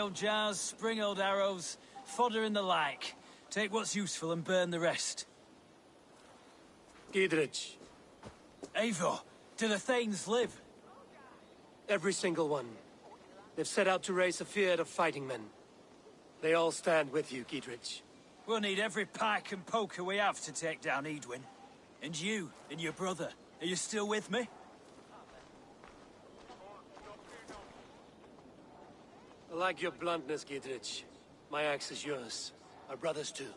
ale jars, spring old arrows, fodder and the like. Take what's useful and burn the rest. Gidrich. Eivor, do the Thanes live? Every single one. They've set out to raise a field of fighting men. They all stand with you, Gidrich. We'll need every pike and poker we have to take down Edwin. And you, and your brother, are you still with me? I like your bluntness, Gidrich. My axe is yours. Our brothers too.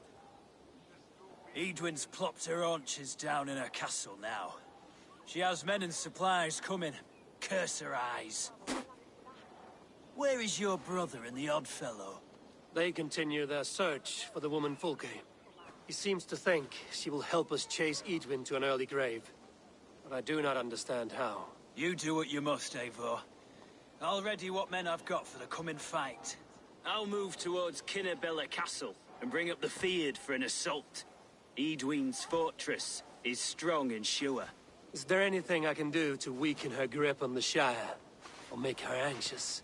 Edwin's plopped her haunches down in her castle now. She has men and supplies coming. Curse her eyes. Where is your brother and the odd fellow? They continue their search for the woman Fulke. He seems to think she will help us chase Edwin to an early grave. But I do not understand how. You do what you must, Eivor. I'll ready what men I've got for the coming fight. I'll move towards Kinnabella Castle and bring up the Fyrd for an assault. Edwin's fortress is strong and sure. Is there anything I can do to weaken her grip on the Shire? Or make her anxious?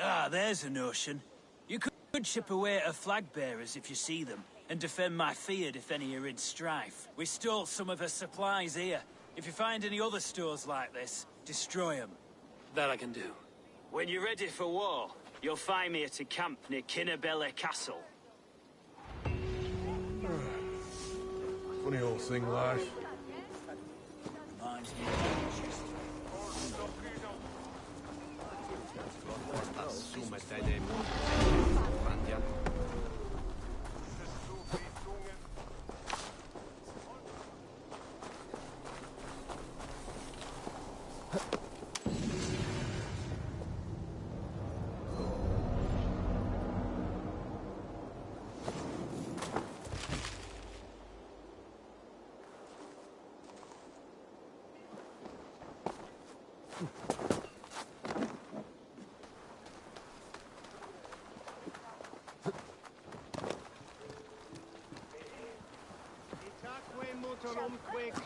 Ah, there's a notion. You could chip away at her flag bearers if you see them, and defend my Fyrd if any are in strife. We stole some of her supplies here. If you find any other stores like this, destroy them. That I can do. When you're ready for war, you'll find me at a camp near Kinnabella Castle. Funny old thing, life. Reminds me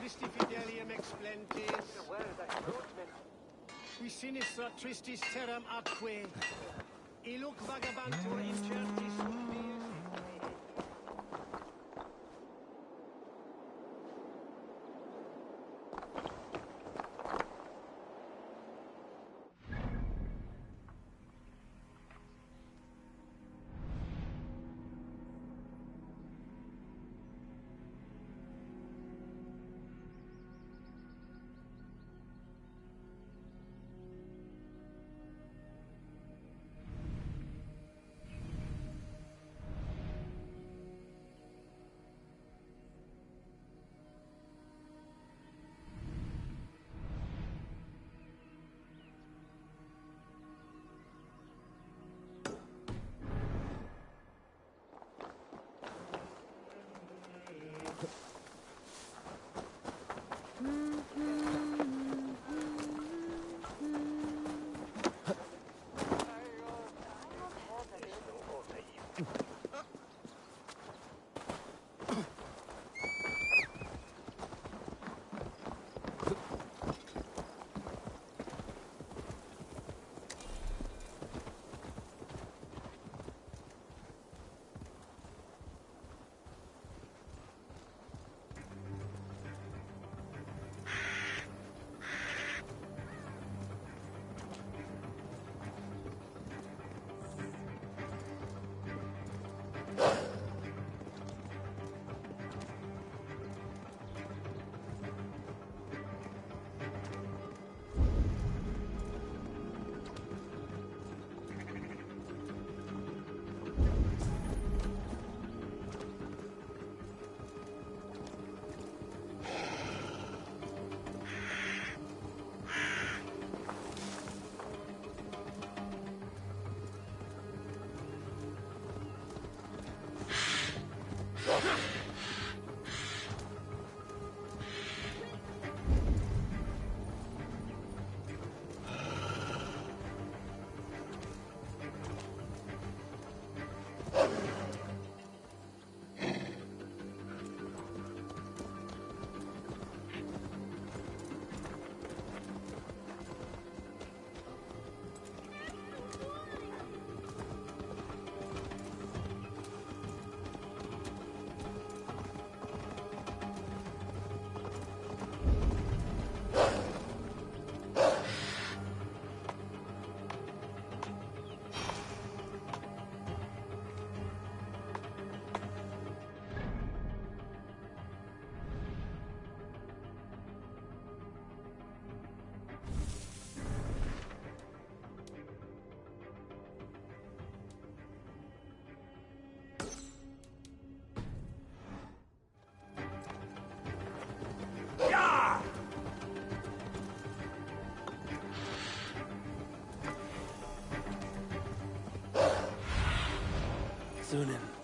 Christi fidelium explentis. Qui sinistra tristis terram atque. Iluc vagabantur incertis urbies.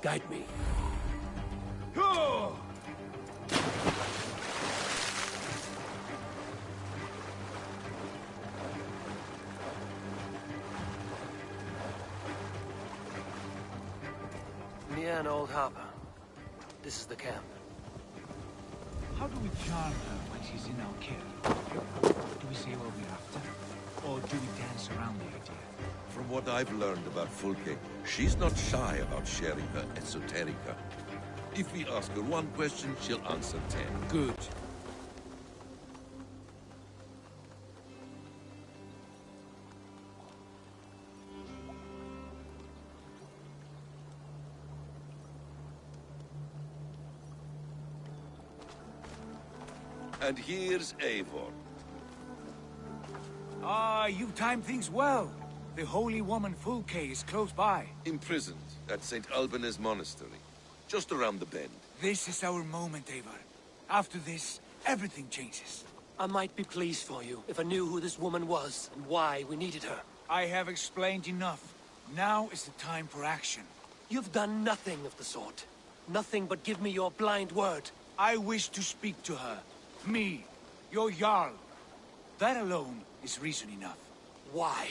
Guide me. Near an old harbor. This is the camp. How do we charm her when she's in our care? Do we say what we're after? Or do we dance around the idea? From what I've learned about Fulke, she's not shy about sharing her esoterica. If we ask her one question, she'll answer 10. Good. And here's Eivor. Ah, you timed things well. The holy woman Fulke is close by. Imprisoned at St. Alban's Monastery, just around the bend. This is our moment, Eivor. After this, everything changes. I might be pleased for you if I knew who this woman was and why we needed her. I have explained enough. Now is the time for action. You've done nothing of the sort. Nothing but give me your blind word. I wish to speak to her. Me, your Jarl. That alone is reason enough. Why?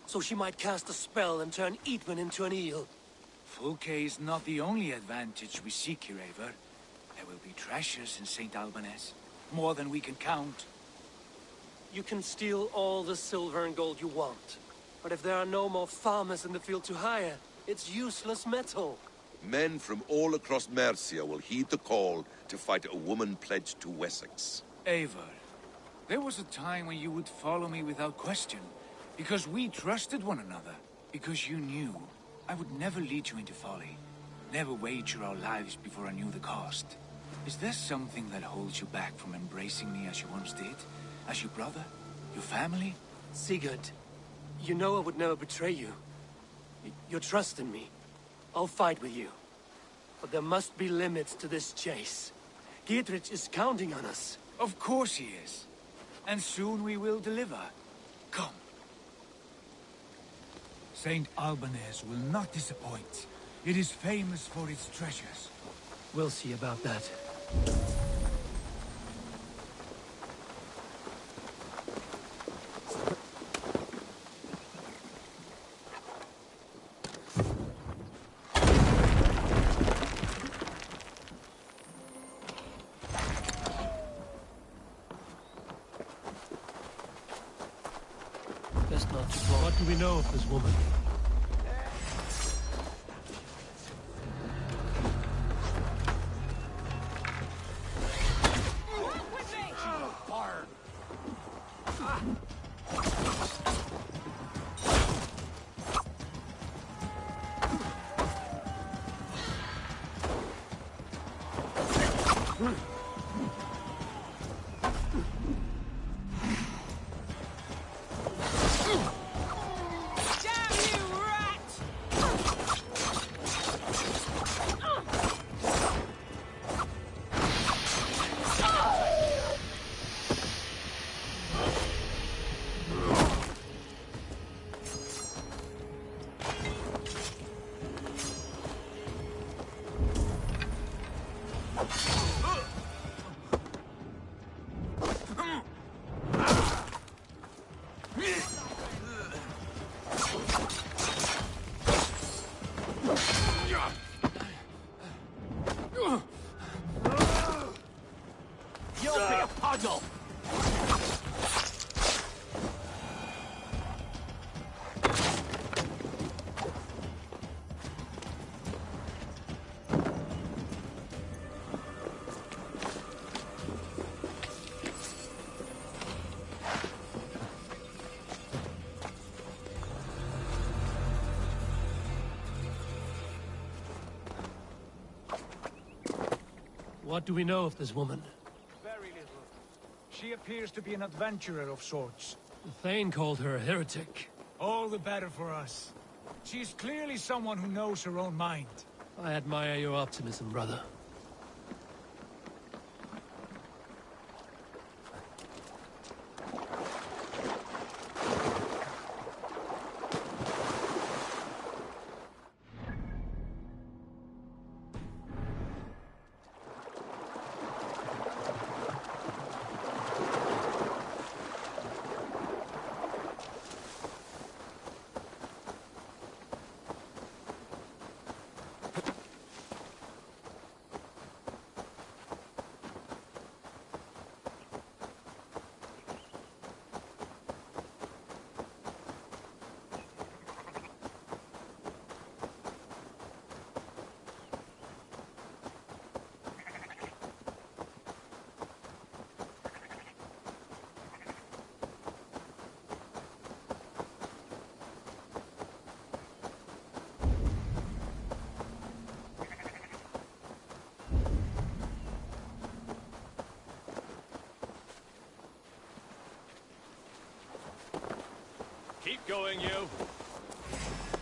So she might cast a spell and turn Eatman into an eel. Fulke is not the only advantage we seek here, Eivor. There will be treasures in St. Alban's. More than we can count. You can steal all the silver and gold you want. But if there are no more farmers in the field to hire, it's useless metal. Men from all across Mercia will heed the call to fight a woman pledged to Wessex. Eivor, there was a time when you would follow me without question. Because we trusted one another. Because you knew I would never lead you into folly. Never wager our lives before I knew the cost. Is there something that holds you back from embracing me as you once did? As your brother? Your family? Sigurd, you know I would never betray you. Your trust in me. I'll fight with you. But there must be limits to this chase. Dietrich is counting on us. Of course he is. And soon we will deliver. Come. St. Alban's will not disappoint. It is famous for its treasures. We'll see about that. Best not to blow. What do we know of this woman? What do we know of this woman? Very little. She appears to be an adventurer of sorts. The Thane called her a heretic. All the better for us. She is clearly someone who knows her own mind. I admire your optimism, brother. going, you.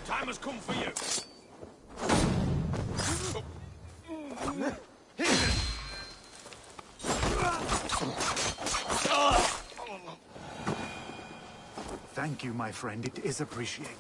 Time has come for you. Thank you, my friend. It is appreciated.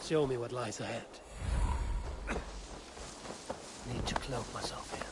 Show me what lies ahead. Need to cloak myself here.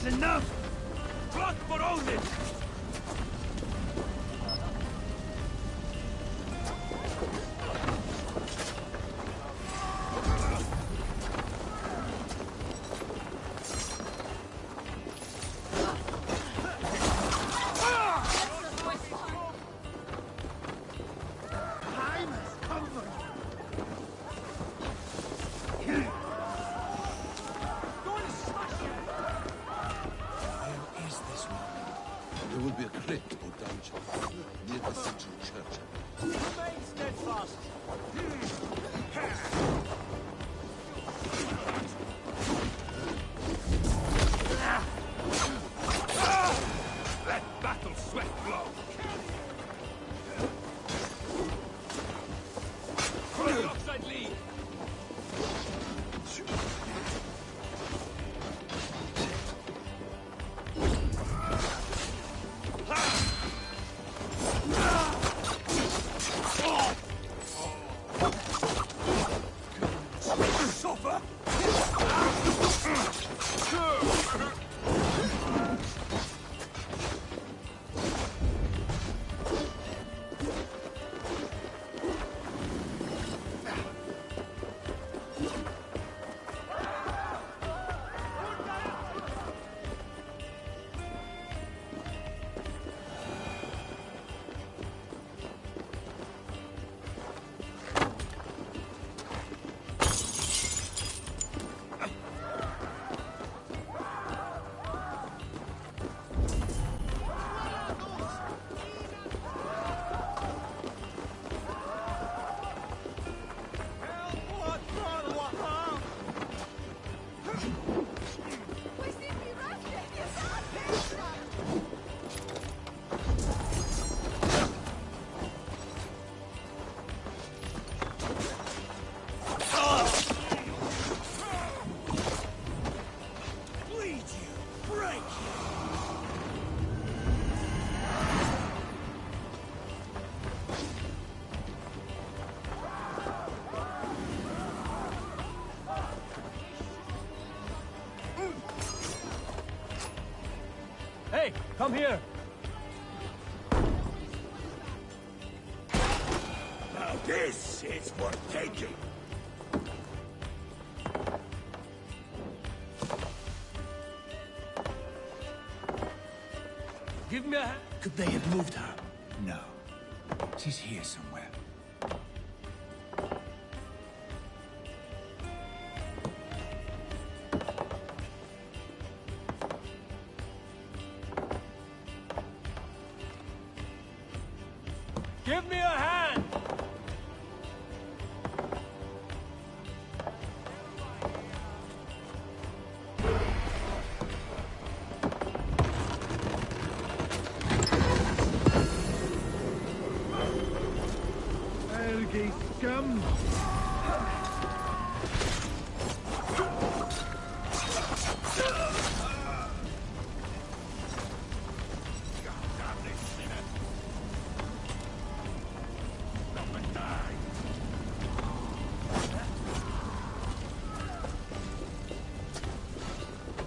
Enough! Blood for Odin! There will be a crypt or dungeon near the central church. Remain steadfast. Let battle sweat flow! From the offside lead! Come here! Now this is worth taking. Give me a hand. Could they have moved her? No. She's here somewhere. Give me a hand! Elgi scum!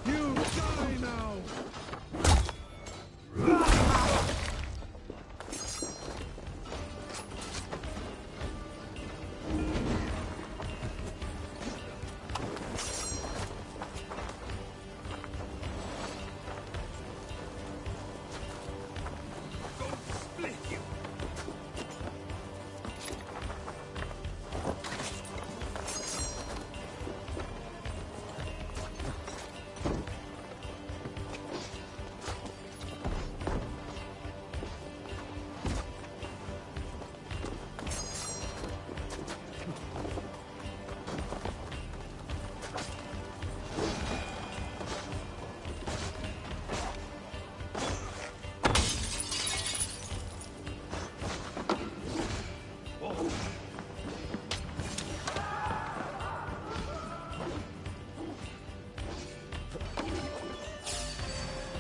You die now! Split you!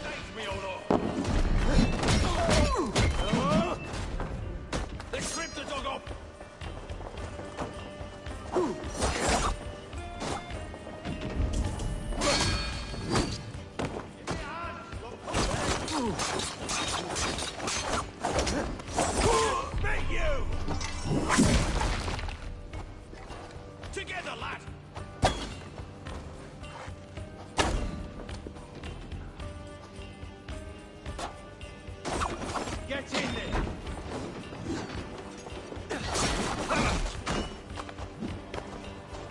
Take me, Olo! They stripped the dog off! Meet you! Together, lad! Get in there!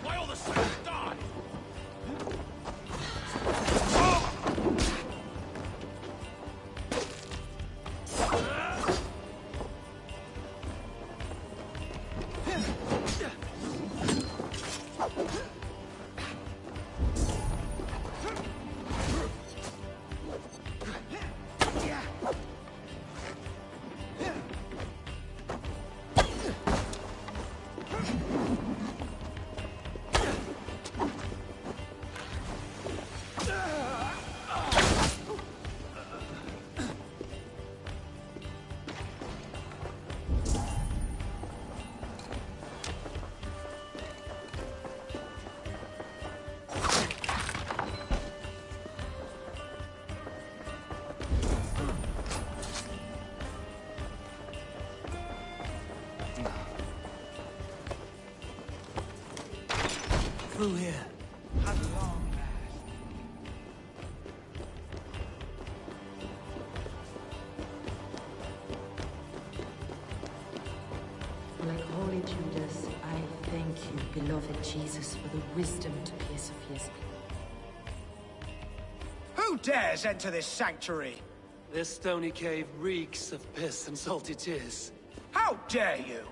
Why all the saints die? Through here. Like Holy Judas, I thank you, beloved Jesus, for the wisdom to persevere. Who dares enter this sanctuary? This stony cave reeks of piss and salty tears. How dare you?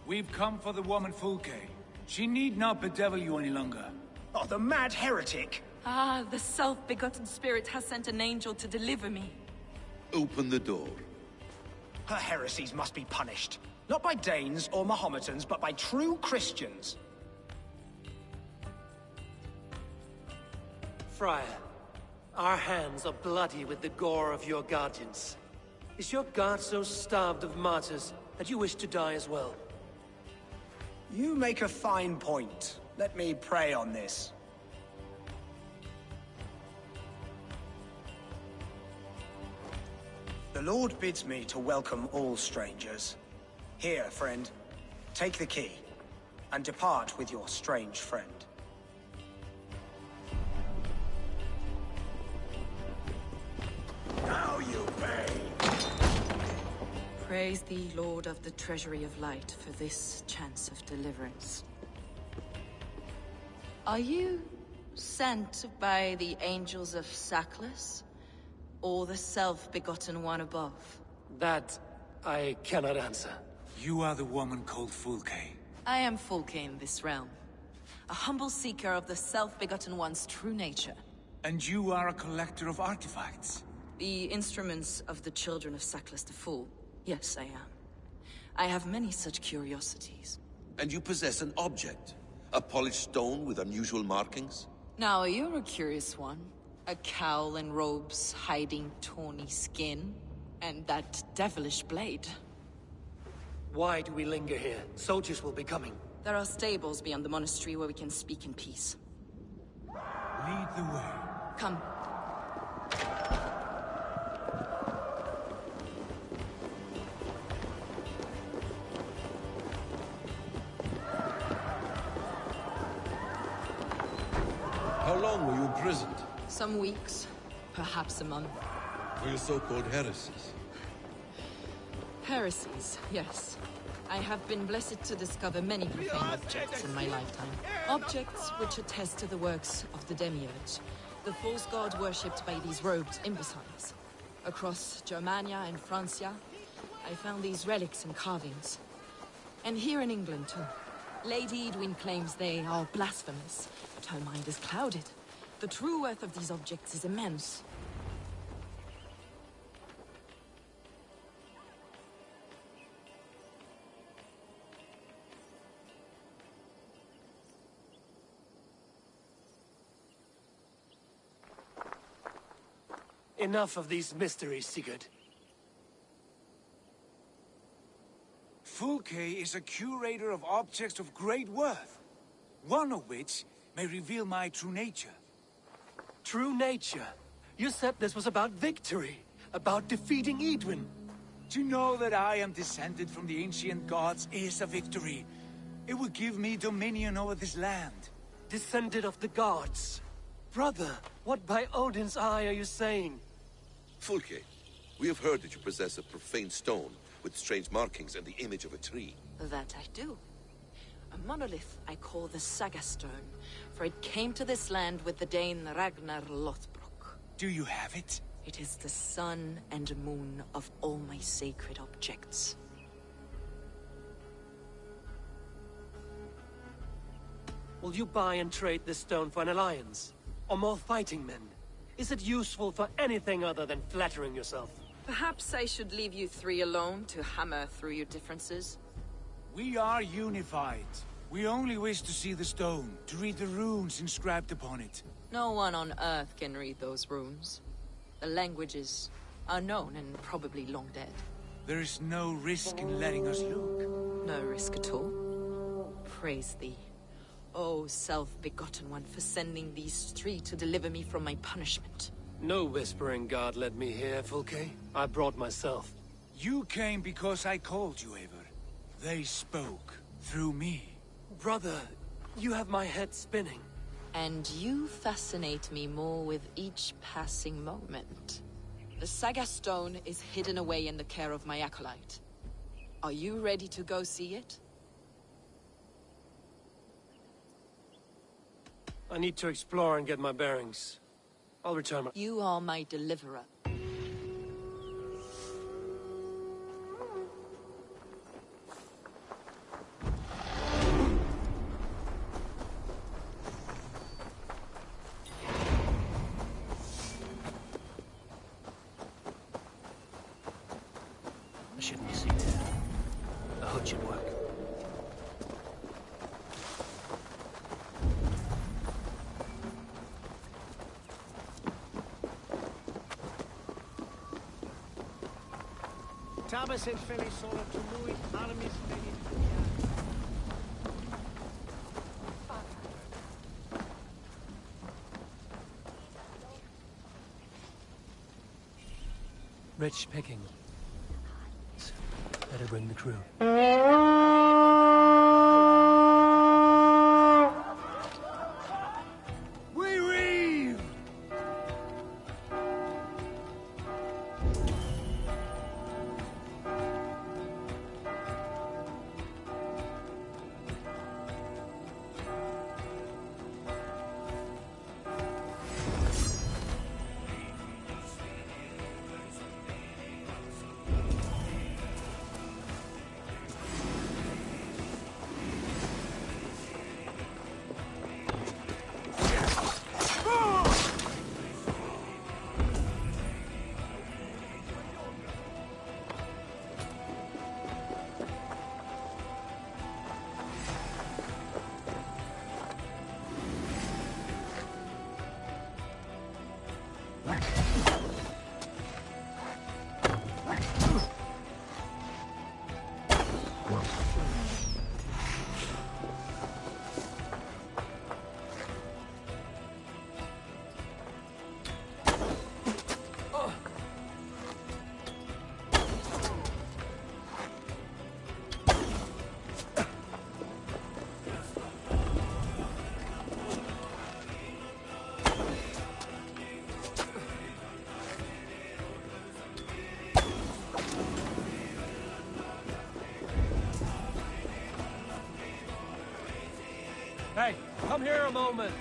We've come for the woman Fulke. She need not bedevil you any longer. Oh, the mad heretic! Ah, the self-begotten spirit has sent an angel to deliver me. Open the door. Her heresies must be punished. Not by Danes or Mahometans, but by true Christians. Friar, our hands are bloody with the gore of your guardians. Is your God so starved of martyrs that you wish to die as well? You make a fine point. Let me pray on this. Lord bids me to welcome all strangers. Here, friend, take the key, and depart with your strange friend. Now you pay! Praise thee, Lord of the Treasury of Light, for this chance of deliverance. Are you sent by the angels of Sackless, or the self-begotten one above? That I cannot answer. You are the woman called Fulke. I am Fulke in this realm, a humble seeker of the self-begotten one's true nature. And you are a collector of artifacts. The instruments of the children of Sackless the Fool. Yes, I am. I have many such curiosities. And you possess an object? A polished stone with unusual markings? Now, you're a curious one. A cowl and robes hiding tawny skin. And that devilish blade. Why do we linger here? Soldiers will be coming. There are stables beyond the monastery where we can speak in peace. Lead the way. Come. How long were you imprisoned? Some weeks, perhaps a month. For your so-called heresies? Heresies, yes. I have been blessed to discover many profane objects in my lifetime. Objects which attest to the works of the demiurge, the false god worshipped by these robed imbeciles. Across Germania and Francia, I found these relics and carvings. And here in England, too. Lady Edwin claims they are blasphemous, but her mind is clouded. The true worth of these objects is immense. Enough of these mysteries, Sigurd. Fulke is a curator of objects of great worth, one of which may reveal my true nature. True nature? You said this was about victory, about defeating Edwin. To know that I am descended from the ancient gods is a victory. It will give me dominion over this land. Descended of the gods? Brother, what by Odin's eye are you saying? Fulke, we have heard that you possess a profane stone with strange markings and the image of a tree. That I do. A monolith I call the Saga Stone, for it came to this land with the Dane Ragnar Lothbrok. Do you have it? It is the sun and moon of all my sacred objects. Will you buy and trade this stone for an alliance? Or more fighting men? Is it useful for anything other than flattering yourself? Perhaps I should leave you three alone to hammer through your differences. We are unified. We only wish to see the stone, to read the runes inscribed upon it. No one on Earth can read those runes. The languages are known and probably long dead. There is no risk in letting us look. No risk at all. Praise thee, O self-begotten one, for sending these three to deliver me from my punishment. No whispering god led me here, Fulke. I brought myself. You came because I called you, Eivor. They spoke through me. Brother, you have my head spinning. And you fascinate me more with each passing moment. The Saga Stone is hidden away in the care of my acolyte. Are you ready to go see it? I need to explore and get my bearings. I'll return. You are my deliverer. I shouldn't be seated. The hood should work. Tabas et feli sola tumui armis venit. Rich picking. Better bring the crew. We reeve! Hey, come here a moment.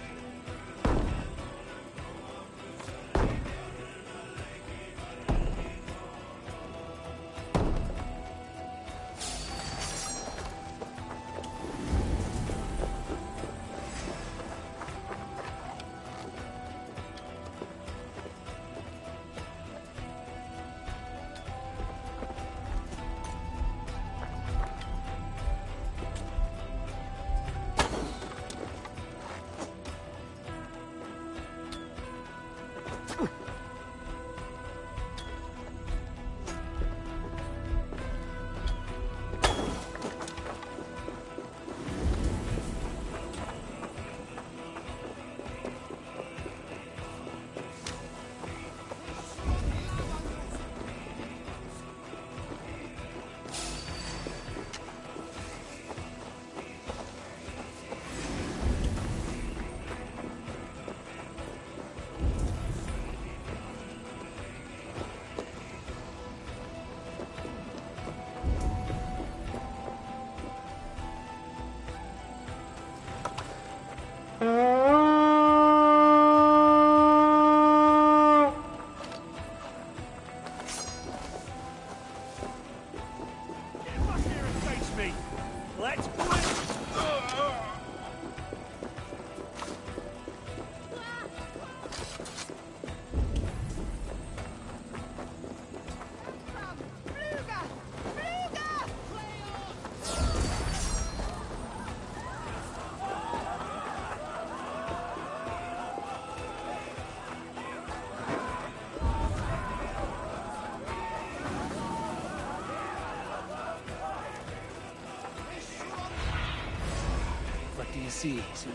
What do you see, sir?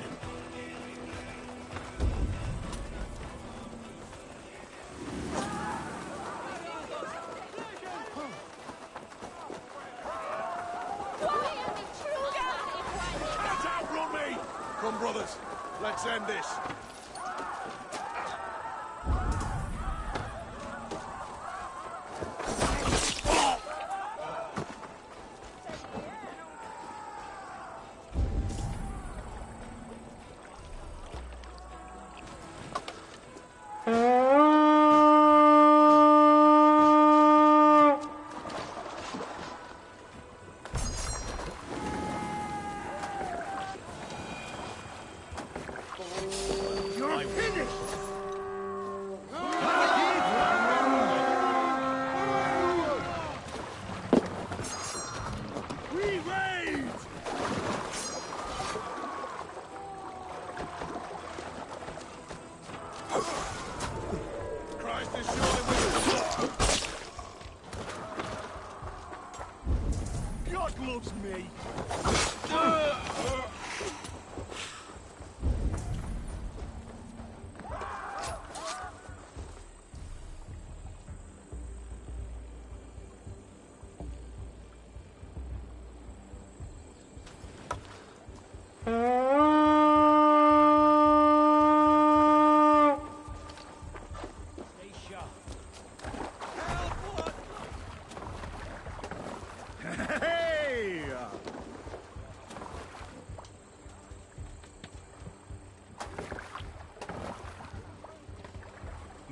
Come, brothers. Let's end this. loves me.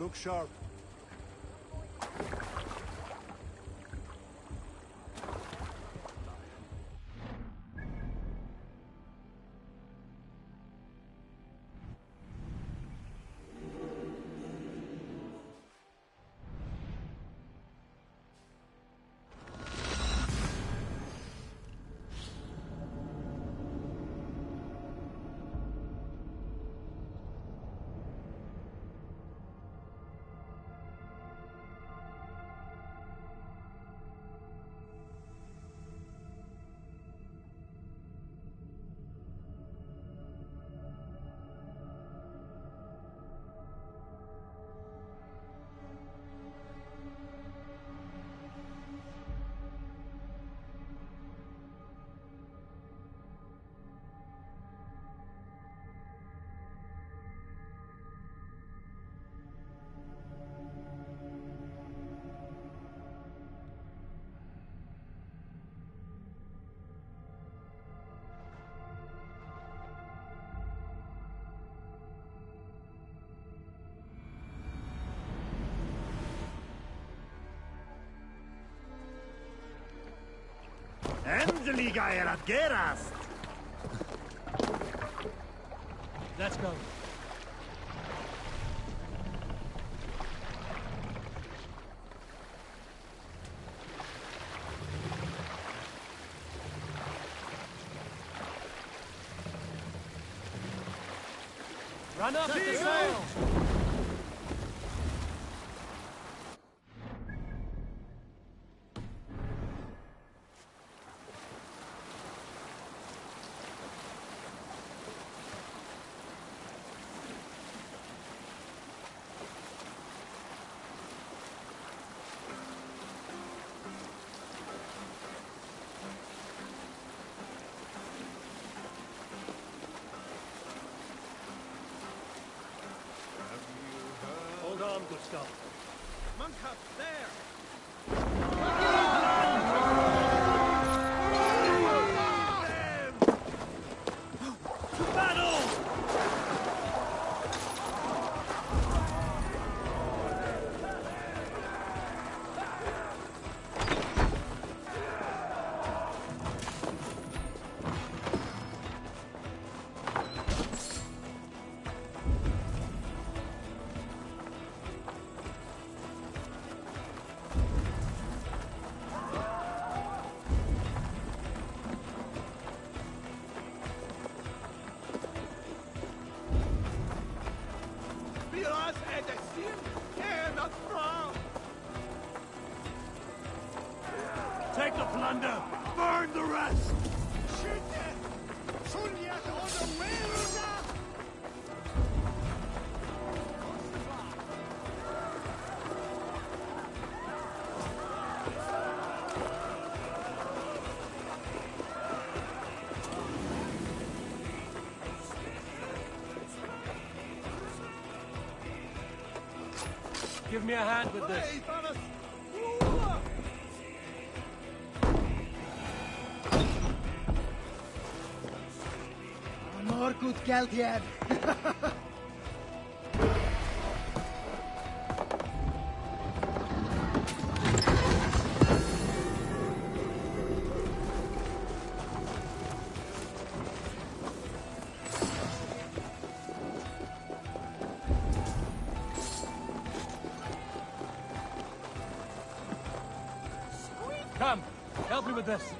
Look sharp. Endelig erat gerast! Let's go. Run up the sail! Hold on, good stuff. Monk up there! To battle! Take the plunder! Burn the rest! Give me a hand with this. More good geld here. Come, help me with this.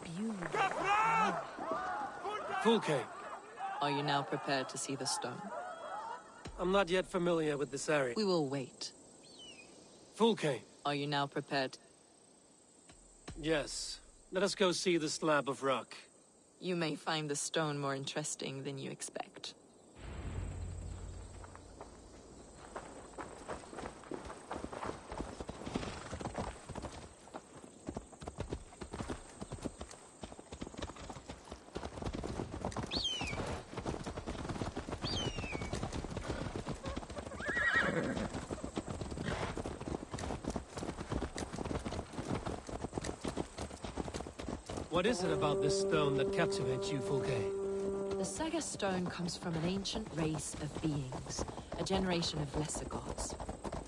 beautiful. Fulke, Are you now prepared to see the stone? I'm not yet familiar with this area. We will wait. Fulke, Are you now prepared? yes. Let us go see the slab of rock. You may find the stone more interesting than you expect. What is it about this stone that captivates you, Fulke? The Saga stone comes from an ancient race of beings, a generation of lesser gods,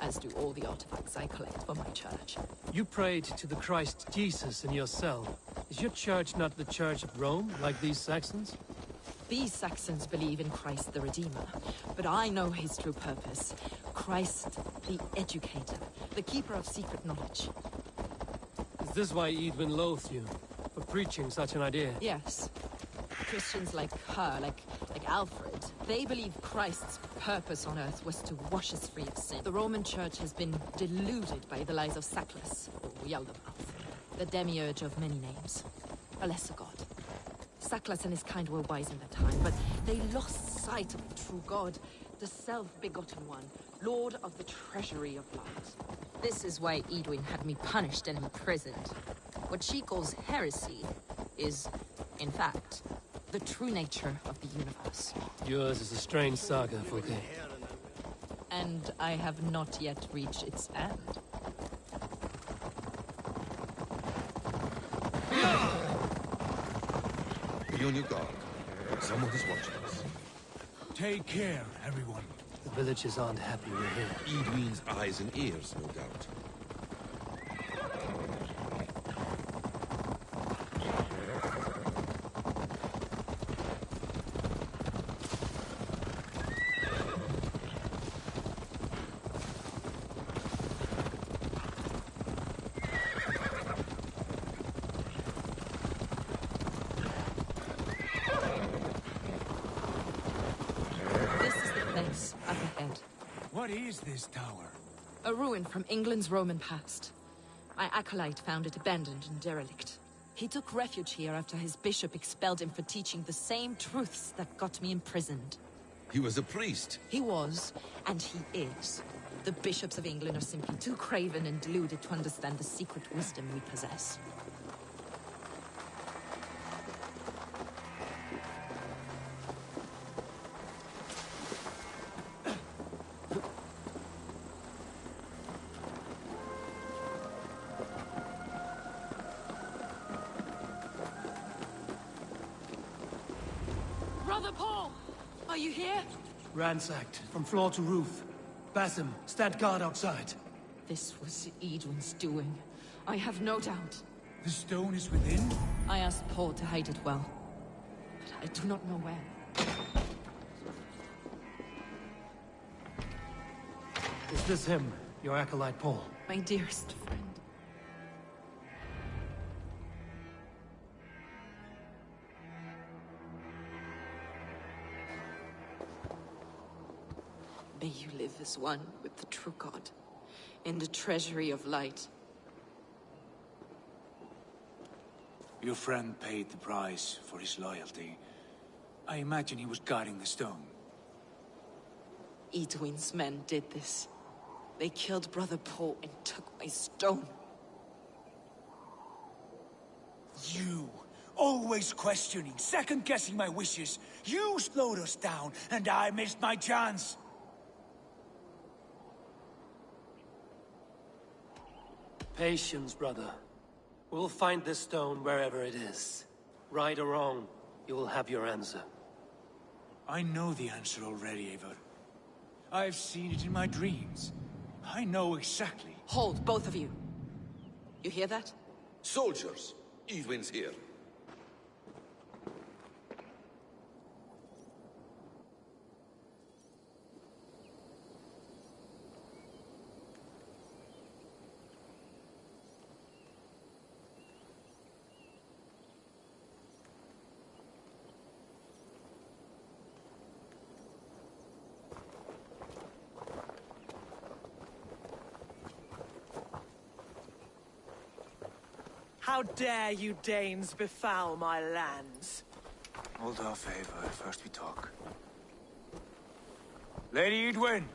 as do all the artifacts I collect for my church. You prayed to the Christ Jesus in your cell. Is your church not the Church of Rome, like these Saxons? These Saxons believe in Christ the Redeemer, but I know his true purpose. Christ the Educator, the keeper of secret knowledge. Is this why Edwin loathed you? For preaching such an idea? Yes. Christians like her, like Alfred, they believe Christ's purpose on earth was to wash us free of sin. The Roman Church has been deluded by the lies of Sackless, or Yaldabaoth, the demiurge of many names, a lesser god. Sackless and his kind were wise in their time, but they lost sight of the true God, the self-begotten one, Lord of the treasury of light. This is why Edwin had me punished and imprisoned. What she calls heresy is, in fact, the true nature of the universe. Yours is a strange saga, Fulke. And I have not yet reached its end. Be on your guard. Someone is watching us. Take care, everyone. The villagers aren't happy we're here. Edwin's eyes and ears, no doubt. What is this tower? A ruin from England's Roman past. My acolyte found it abandoned and derelict. He took refuge here after his bishop expelled him for teaching the same truths that got me imprisoned. He was a priest. He was, and he is. The bishops of England are simply too craven and deluded to understand the secret wisdom we possess. Brother Paul! Are you here? Ransacked, from floor to roof. Basim, stand guard outside. This was Edwin's doing. I have no doubt. The stone is within? I asked Paul to hide it well, but I do not know where. Is this him, your acolyte Paul? My dearest friend. May you live as one with the true God, in the treasury of light. Your friend paid the price for his loyalty. I imagine he was guarding the stone. Edwin's men did this. They killed Brother Paul and took my stone. You! Always questioning, second-guessing my wishes. You slowed us down, and I missed my chance. Patience, brother. We'll find this stone wherever it is. Right or wrong, you will have your answer. I know the answer already, Eivor. I've seen it in my dreams. I know exactly. Hold, both of you. You hear that? Soldiers, Edwin's here. How dare you Danes befoul my lands? Hold off, Eivor. First we talk. Lady Edwin!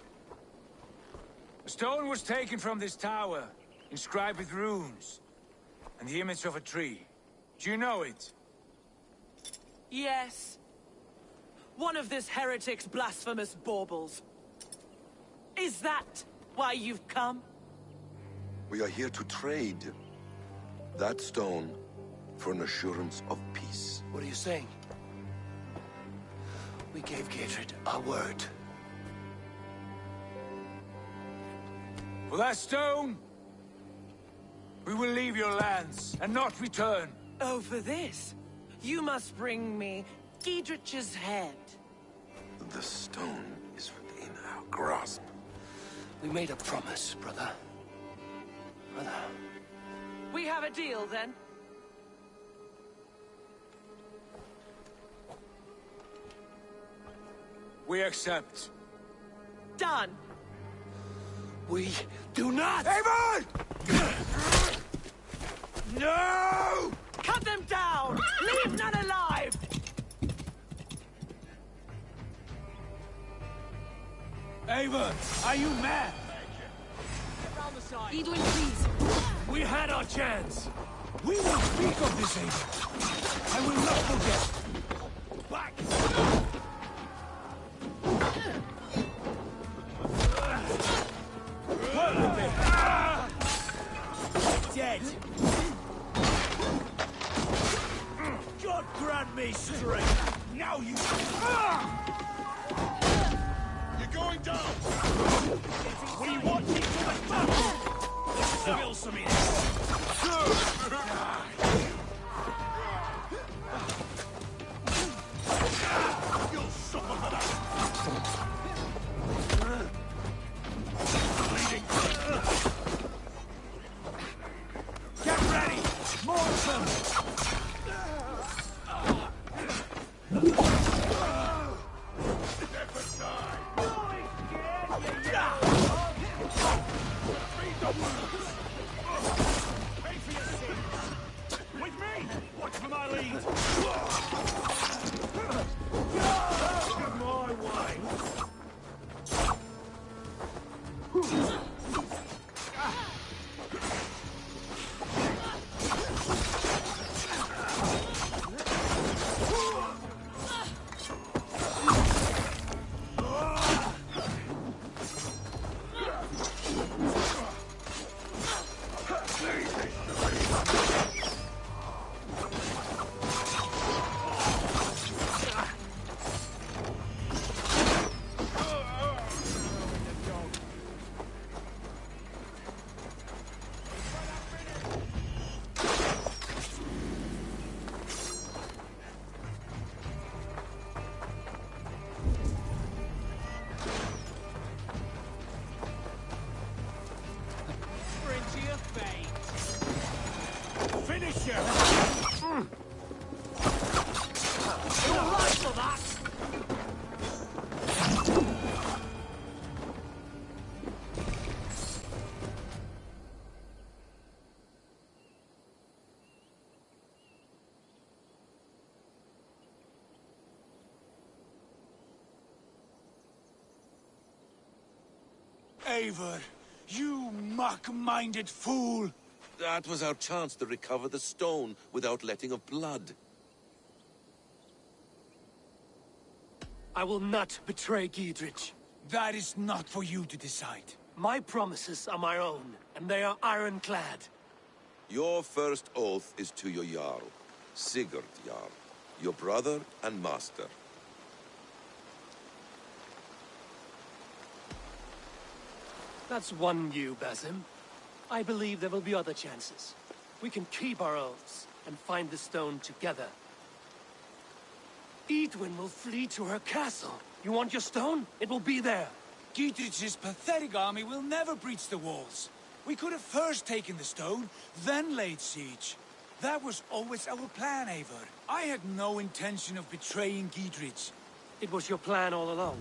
A stone was taken from this tower, inscribed with runes, and the image of a tree. Do you know it? Yes. One of this heretic's blasphemous baubles. Is that why you've come? We are here to trade that stone for an assurance of peace. What are you saying? We gave Gatred our word. For that stone, we will leave your lands and not return. Oh, for this? You must bring me Giedrich's head. The stone is within our grasp. We made a promise, brother. Brother. We have a deal, then? We accept. Done. We do not! Eivor! No! Cut them down! Leave none alive! Eivor, are you mad? Edwin, please. We had our chance. We will speak of this, Eivor. I will not forget. Back! Dead. God grant me strength! Now you... You're going down! We want you to the battle! Spill some in You'll suffer for that! Bleeding! Get ready! More of them! With me! Watch for my lead! My way! Finish you! You're right for that! Eivor, you mock-minded fool! That was our chance to recover the stone without letting of blood. I will not betray Giedrich. That is not for you to decide. My promises are my own, and they are ironclad. Your first oath is to your Jarl, Sigurd Jarl, your brother and master. That's one you, Basim. I believe there will be other chances. We can keep our oaths and find the stone together. Edwin will flee to her castle. You want your stone? It will be there. Giedrich's pathetic army will never breach the walls. We could have first taken the stone, then laid siege. That was always our plan, Eivor. I had no intention of betraying Giedrich. It was your plan all along.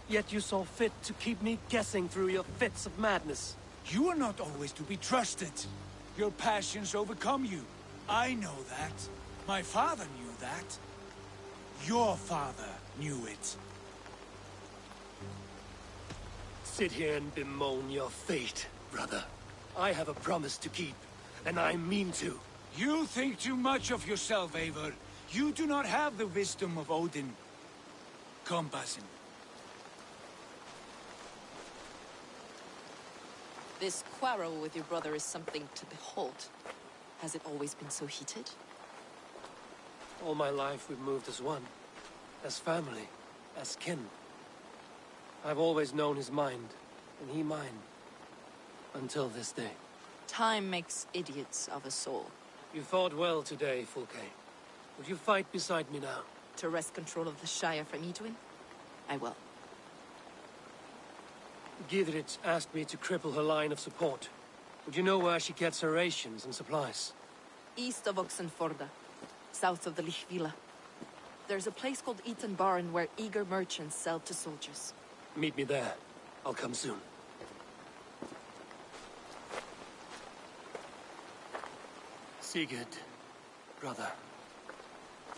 Yet you saw fit to keep me guessing through your fits of madness. You are not always to be trusted. Your passions overcome you. I know that. My father knew that. Your father knew it. Sit here and bemoan your fate, brother. I have a promise to keep, and I mean to. You think too much of yourself, Eivor. You do not have the wisdom of Odin. Come, Basim. This quarrel with your brother is something to behold. Has it always been so heated? All my life we've moved as one. As family. As kin. I've always known his mind, and he mine. Until this day. Time makes idiots of us all. You fought well today, Fulke. Would you fight beside me now? To wrest control of the Shire from Edwin? I will. Gidrich asked me to cripple her line of support. Would you know where she gets her rations and supplies? East of Oxenforda, south of the Lichvila. There's a place called Eaton Barn where eager merchants sell to soldiers. Meet me there. I'll come soon. Sigurd, brother.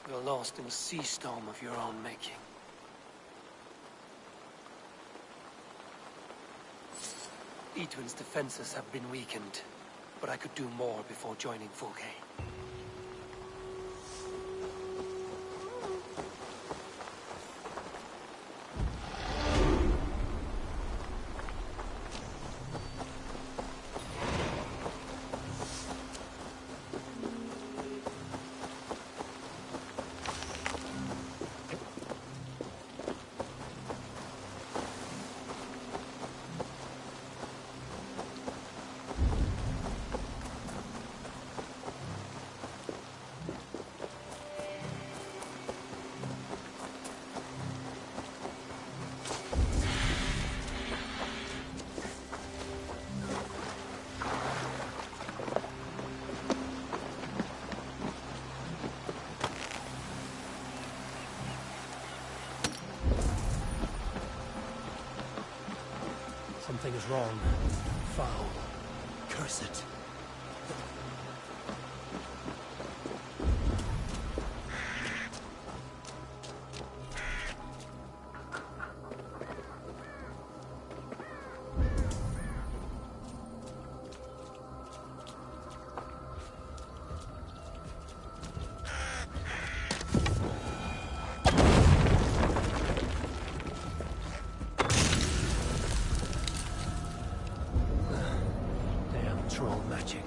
You're lost in a sea storm of your own making. Edwin's defenses have been weakened, but I could do more before joining Fulke. Something is wrong. Foul. Curse it. Troll magic.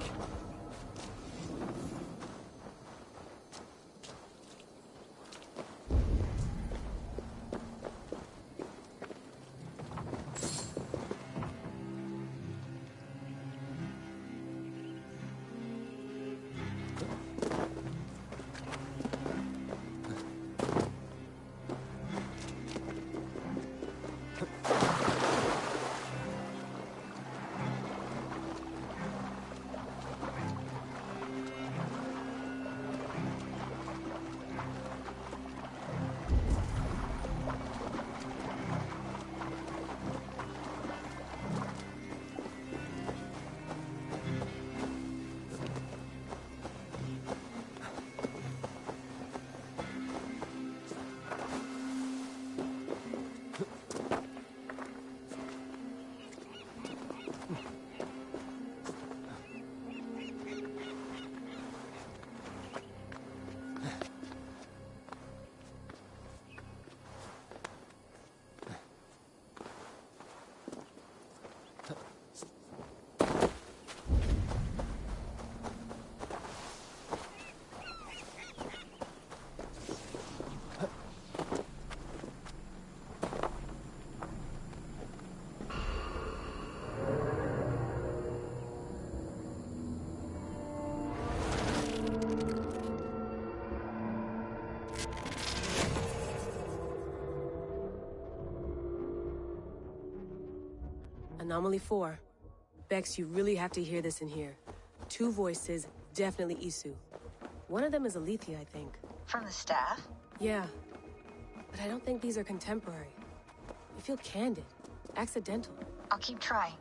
Anomaly 4. Bex, you really have to hear this in here. 2 voices, definitely Isu. One of them is Alethea, I think. From the staff? Yeah. But I don't think these are contemporary. They feel candid. Accidental. I'll keep trying.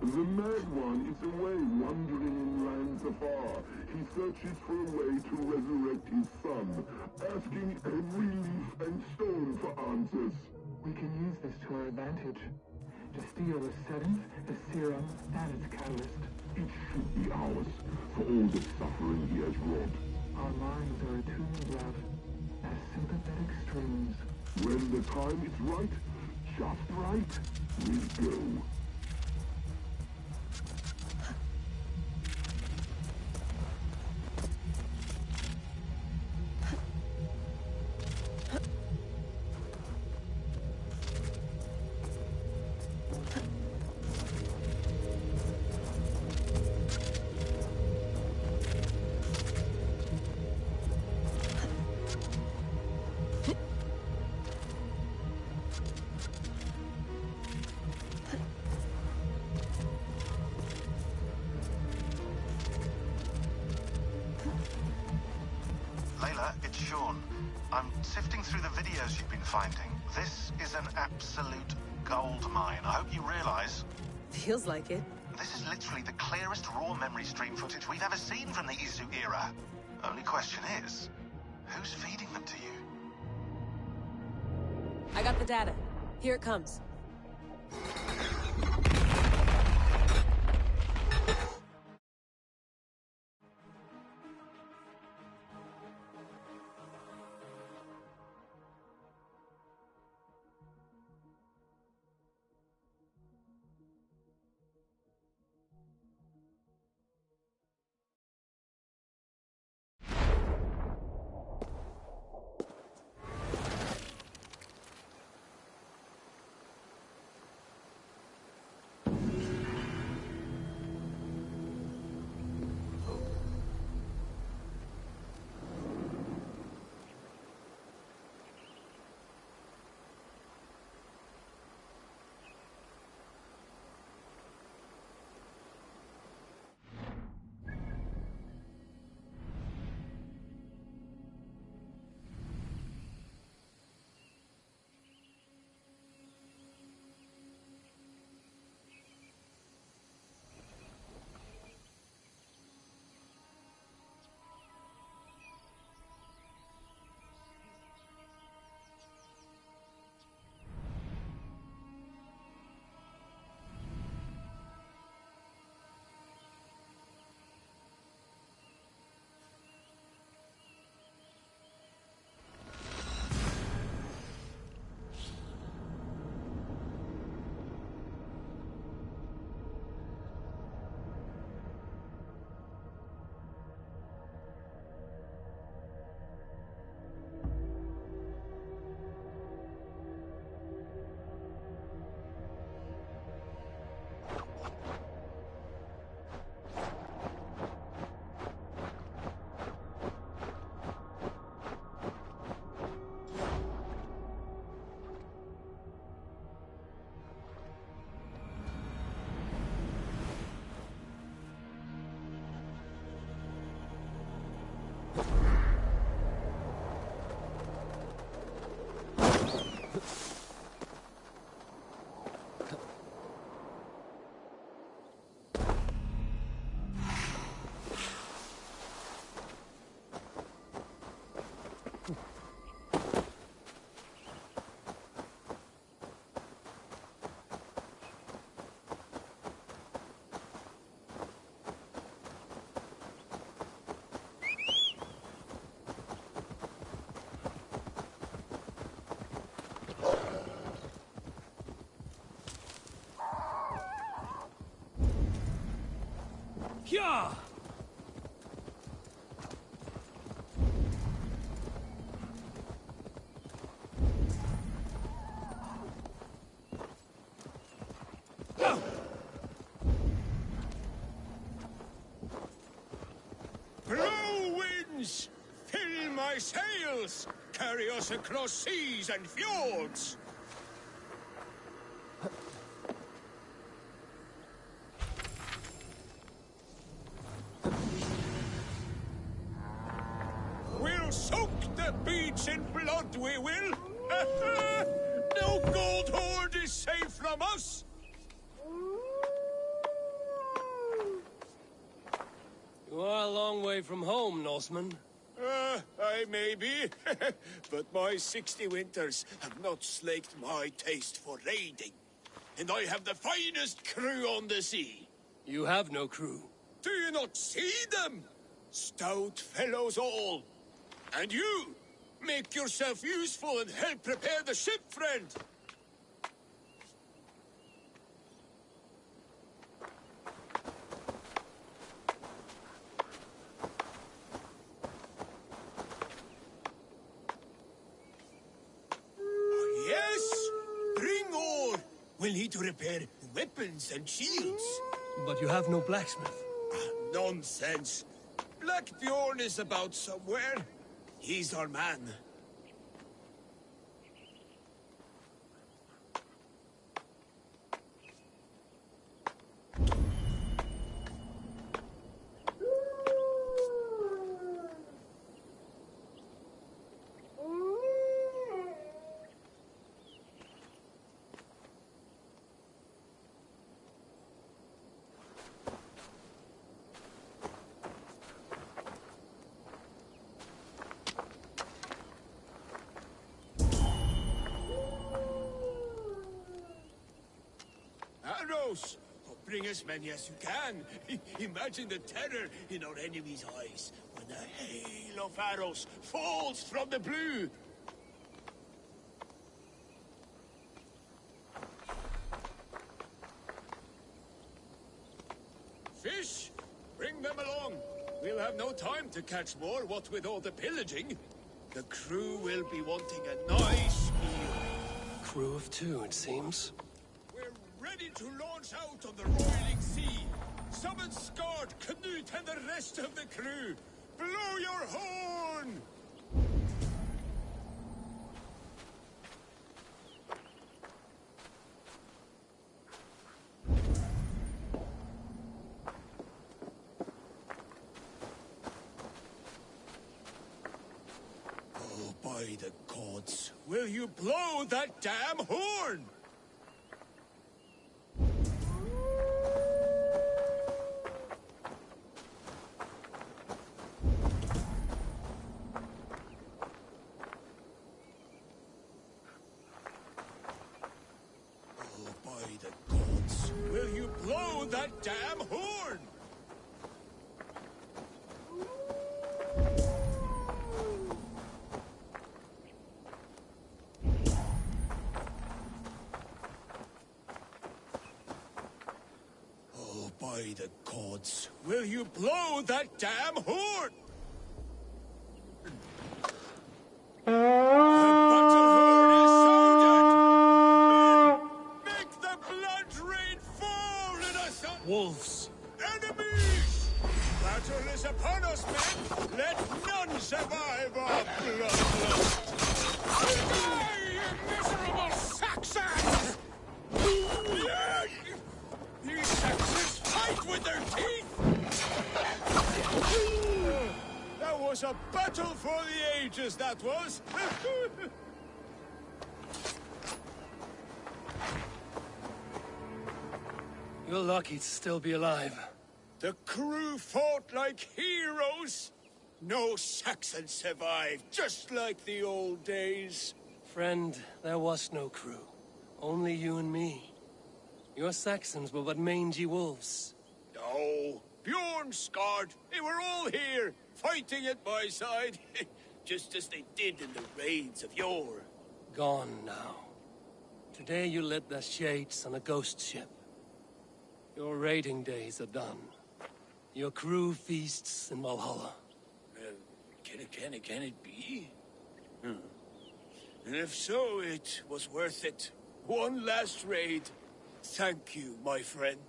The mad one is away wandering in lands afar. He searches for a way to resurrect his son, asking every leaf and stone for answers. We can use this to our advantage. To steal the seventh, the serum, and its catalyst. It should be ours, for all the suffering he has wrought. Our minds are attuned, love, as sympathetic streams. When the time is right, just right, we go. I'm sifting through the videos you've been finding. This is an absolute gold mine. I hope you realize. Feels like it. This is literally the clearest raw memory stream footage we've ever seen from the Isu era. Only question is, who's feeding them to you? I got the data. Here it comes. Yeah! Blow winds! Fill my sails! Carry us across seas and fjords! We'll soak the beach in blood, we will! No gold hoard is safe from us! away from home, Norseman. I may be, but my 60 winters have not slaked my taste for raiding. And I have the finest crew on the sea. You have no crew. Do you not see them? Stout fellows all. And you, make yourself useful and help prepare the ship, friend. We'll need to repair weapons and shields. But you have no blacksmith. Nonsense. Black Bjorn is about somewhere. He's our man. Arrows! Bring as many as you can. Imagine the terror in our enemies' eyes when a hail of arrows falls from the blue. Fish? Bring them along. We'll have no time to catch more, what with all the pillaging. The crew will be wanting a nice meal. Crew of 2, it seems. Ready to launch out on the roiling sea. Summon Skard, Canute, and the rest of the crew. Blow your horn! Oh, by the gods, will you blow that damn horn? That damn horn! Oh, by the gods, will you blow that damn horn? The battle horn is sounded! Make the blood rain fall in us! Wolves! Enemies! Battle is upon us, men! Let none survive our bloodlust! Die, you miserable Saxons! These Saxons fight with their teeth! That was a battle for the ages, that was! You're lucky to still be alive. The crew fought like heroes. No Saxon survived, just like the old days. Friend, there was no crew. Only you and me. Your Saxons were but mangy wolves. No, Bjorn, Skard, they were all here, fighting at my side. Just as they did in the raids of yore. Gone now. Today you led the Shades on a ghost ship. Your raiding days are done. Your crew feasts in Valhalla. Can it be? And if so, it was worth it. One last raid. Thank you, my friend.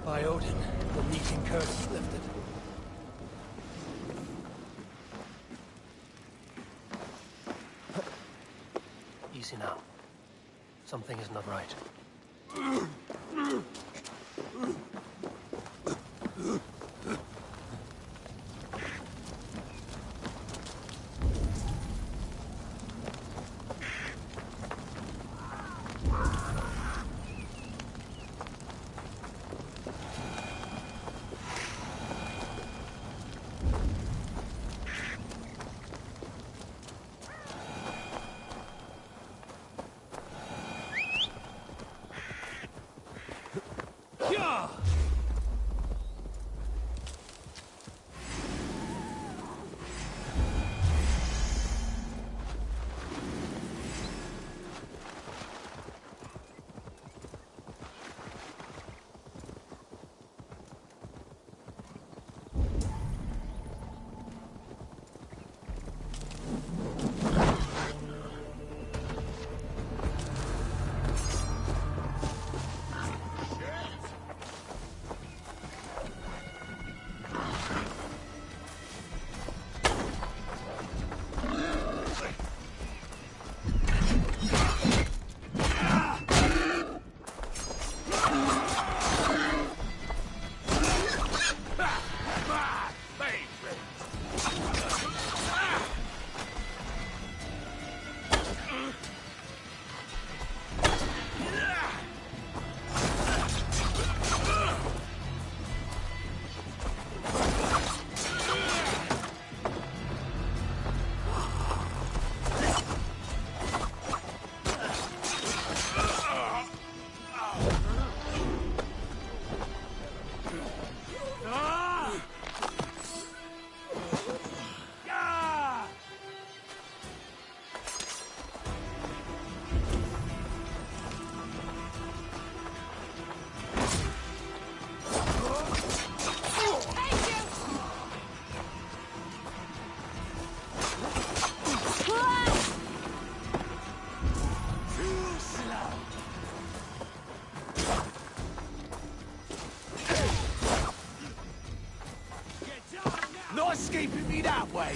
By Odin, the meeting curse is lifted. Easy now. Something is not right. Escaping me that way!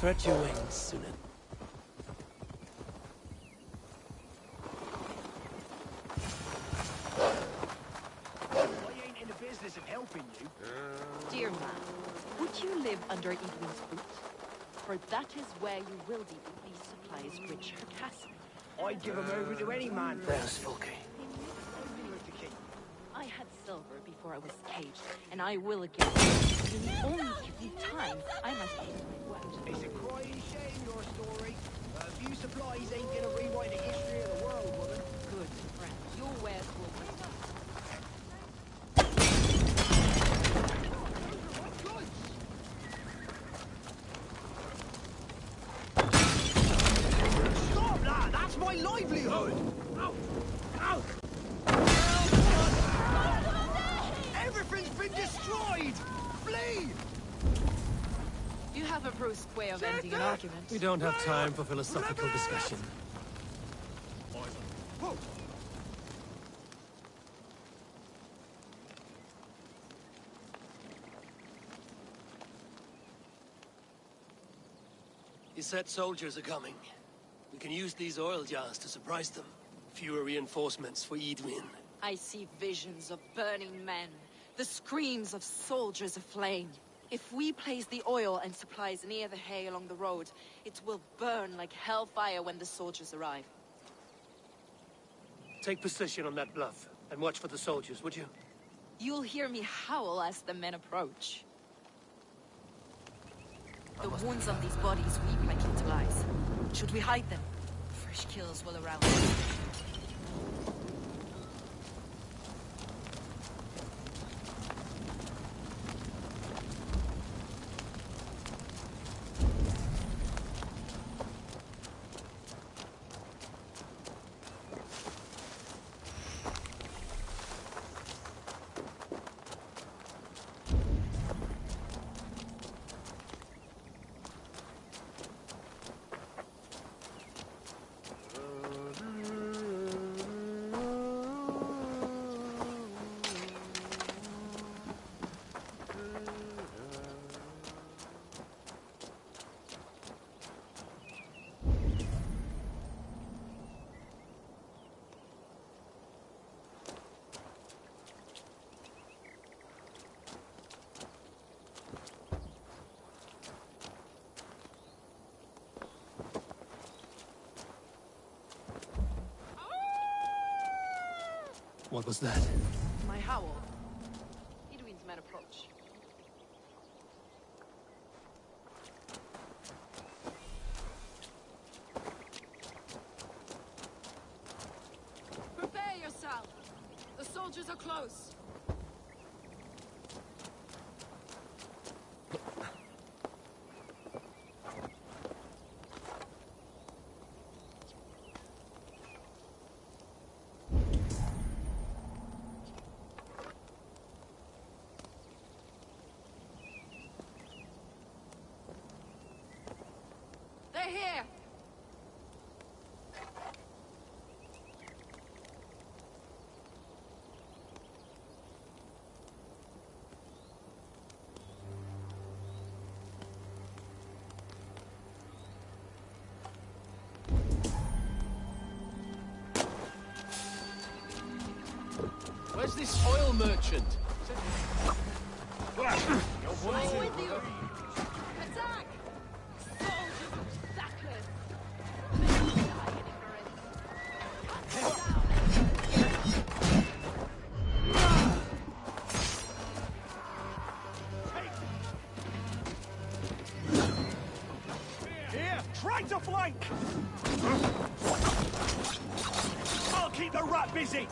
Stretch your wings, Sunan. I ain't in the business of helping you. Dear man, would you live under Edwin's boot? For that is where you will be if these supplies reach her castle. I'd give 'em over to any man. There's Fulke. I had silver before I was caged, and I will again. You only give me time. I must keep my word. It's a crying shame, your story. A few supplies ain't gonna rewrite the history of the world, woman. Good friend. Your wares will bring us. Stop that! That's my livelihood! Ow! Ow! Everything's been destroyed! Flee! You have a brusque way of ending an argument. We don't have time for philosophical discussion. He said soldiers are coming. We can use these oil jars to surprise them. Fewer reinforcements for Edwin. I see visions of burning men, the screams of soldiers aflame. If we place the oil and supplies near the hay along the road, it will burn like hellfire when the soldiers arrive. Take position on that bluff, and watch for the soldiers, would you? You'll hear me howl as the men approach. The wounds on these bodies weep like little eyes. Should we hide them? Fresh kills will around us. What was that? My howl. Edwin's men approach. Prepare yourself. The soldiers are close. They're here! Where's this oil merchant? I'm with you! Attack! Soldiers of Sackless! Here! Try to flank! I'll keep the rat busy!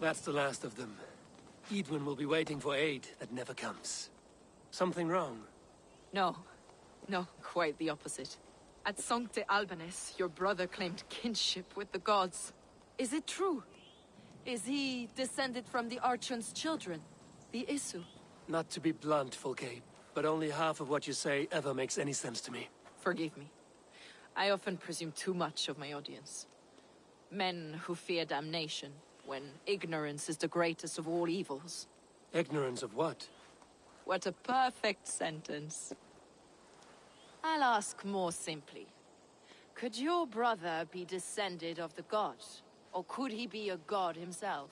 That's the last of them. Edwin will be waiting for aid that never comes. Something wrong? No. No, quite the opposite. At Sancte Albanus, your brother claimed kinship with the gods. Is it true? Is he descended from the Archon's children, the Isu? Not to be blunt, Fulke, but only half of what you say ever makes any sense to me. Forgive me. I often presume too much of my audience. Men who fear damnation, when ignorance is the greatest of all evils. Ignorance of what? What a perfect sentence. I'll ask more simply. Could your brother be descended of the gods? Or could he be a god himself?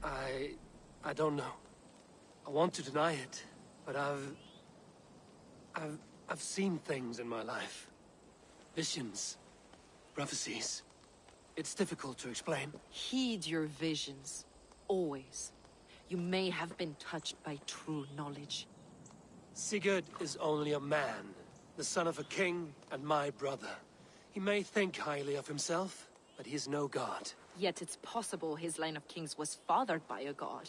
I don't know. I want to deny it, but I've seen things in my life. Visions, prophecies. It's difficult to explain. Heed your visions. Always. You may have been touched by true knowledge. Sigurd is only a man, the son of a king and my brother. He may think highly of himself, but he is no god. Yet it's possible his line of kings was fathered by a god.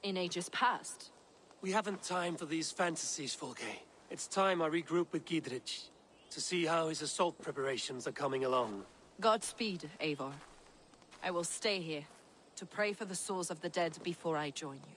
In ages past. We haven't time for these fantasies, Fulke. It's time I regroup with Gidrich, to see how his assault preparations are coming along. Godspeed, Eivor. I will stay here, to pray for the souls of the dead before I join you.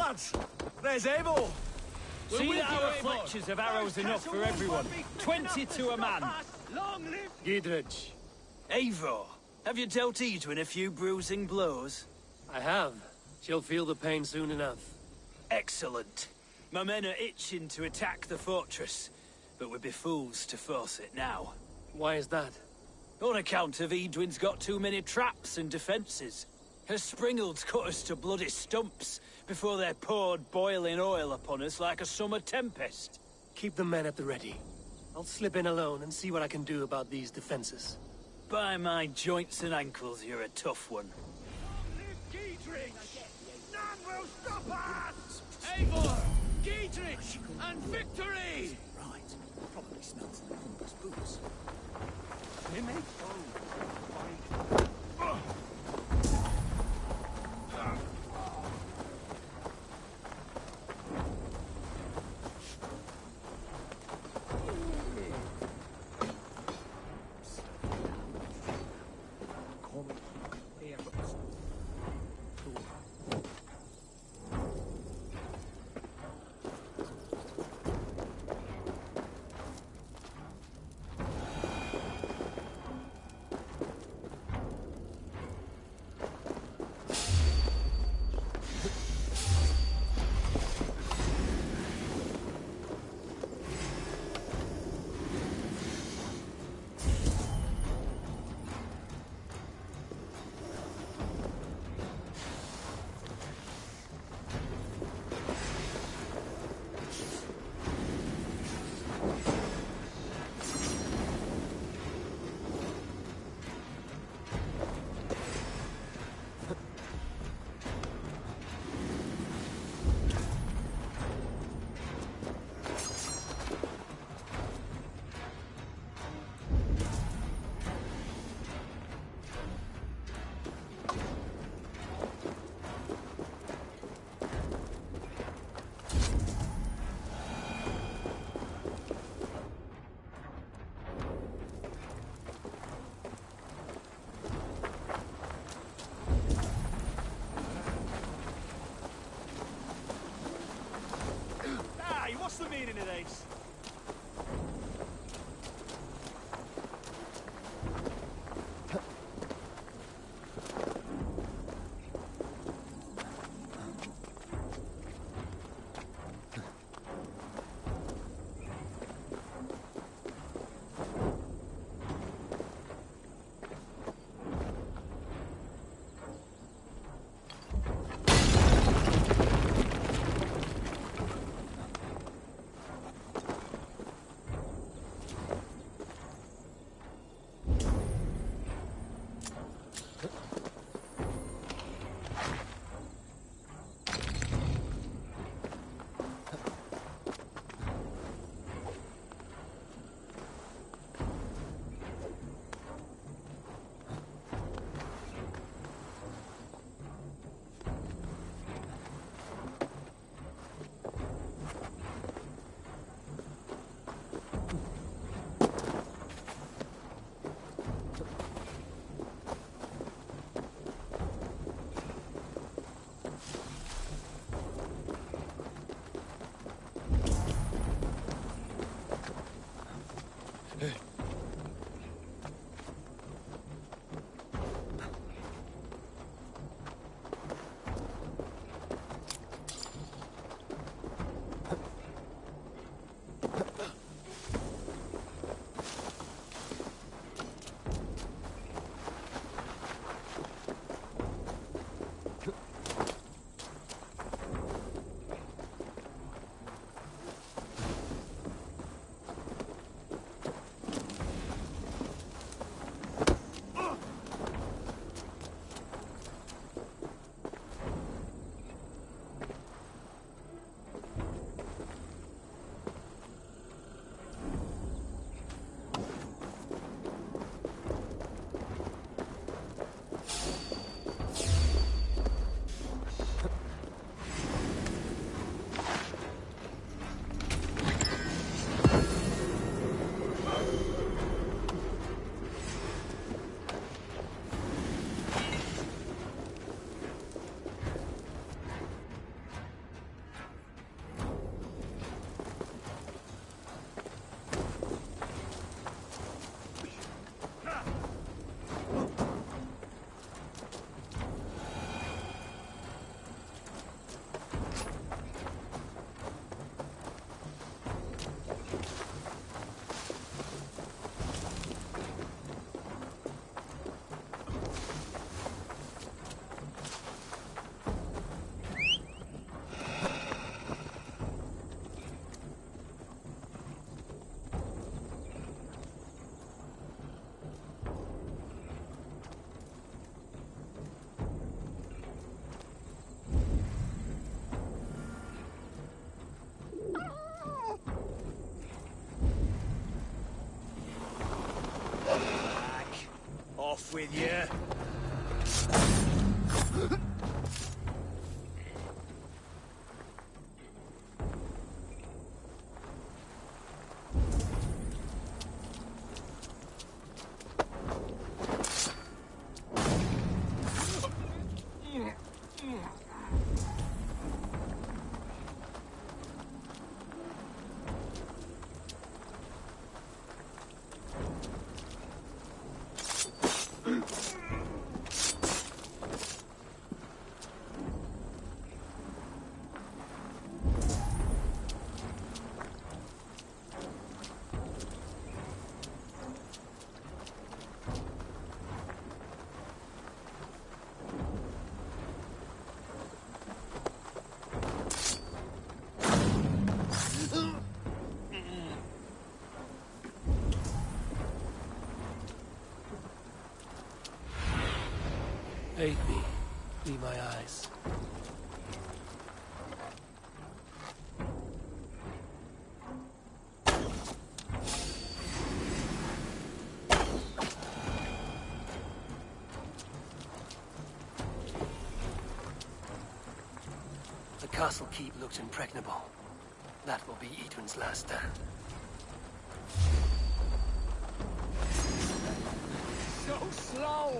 lads! There's Abel! See that our fletchers have arrows enough for everyone. 20 to a man. Giedrich. Eivor, have you dealt Edwin a few bruising blows? I have. She'll feel the pain soon enough. Excellent. My men are itching to attack the fortress, but we'd be fools to force it now. Why is that? On account of Edwin's got too many traps and defences. Her springalds cut us to bloody stumps before they poured boiling oil upon us like a summer tempest. Keep the men at the ready. I'll slip in alone and see what I can do about these defences. By my joints and ankles, you're a tough one. Giedrich! None will stop us! Eivor! Giedrich! And victory! Right. Probably smells like Humber's boots. Mimic? What's the meaning of this? Off with you. Aid me. Be my eyes. The castle keep looks impregnable. That will be Edwin's last stand. So slow!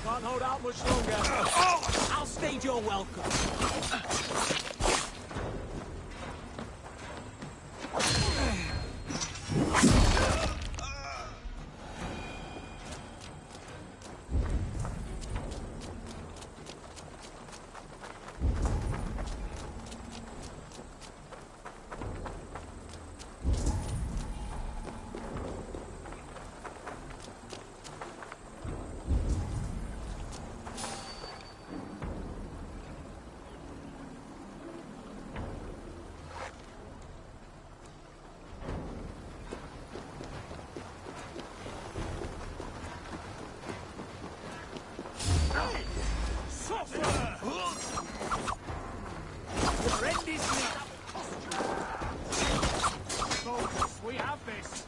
Can't hold out much longer. I'll stage your welcome. We have this.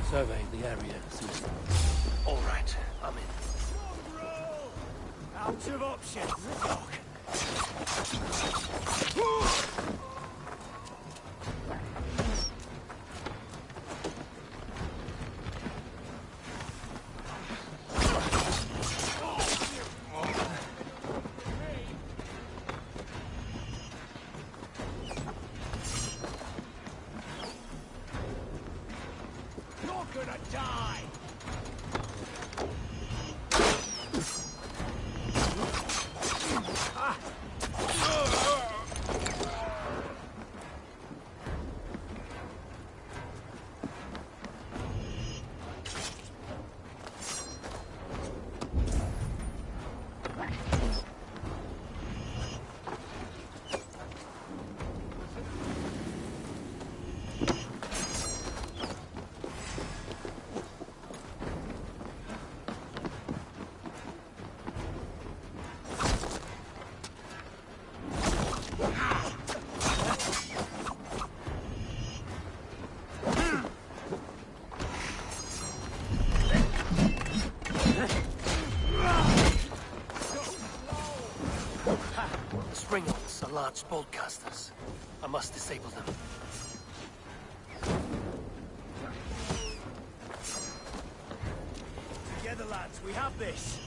Survey the area, Susan. All right, I'm in. Out of options, Doc. Springles are large boltcasters. I must disable them. Together, lads, we have this.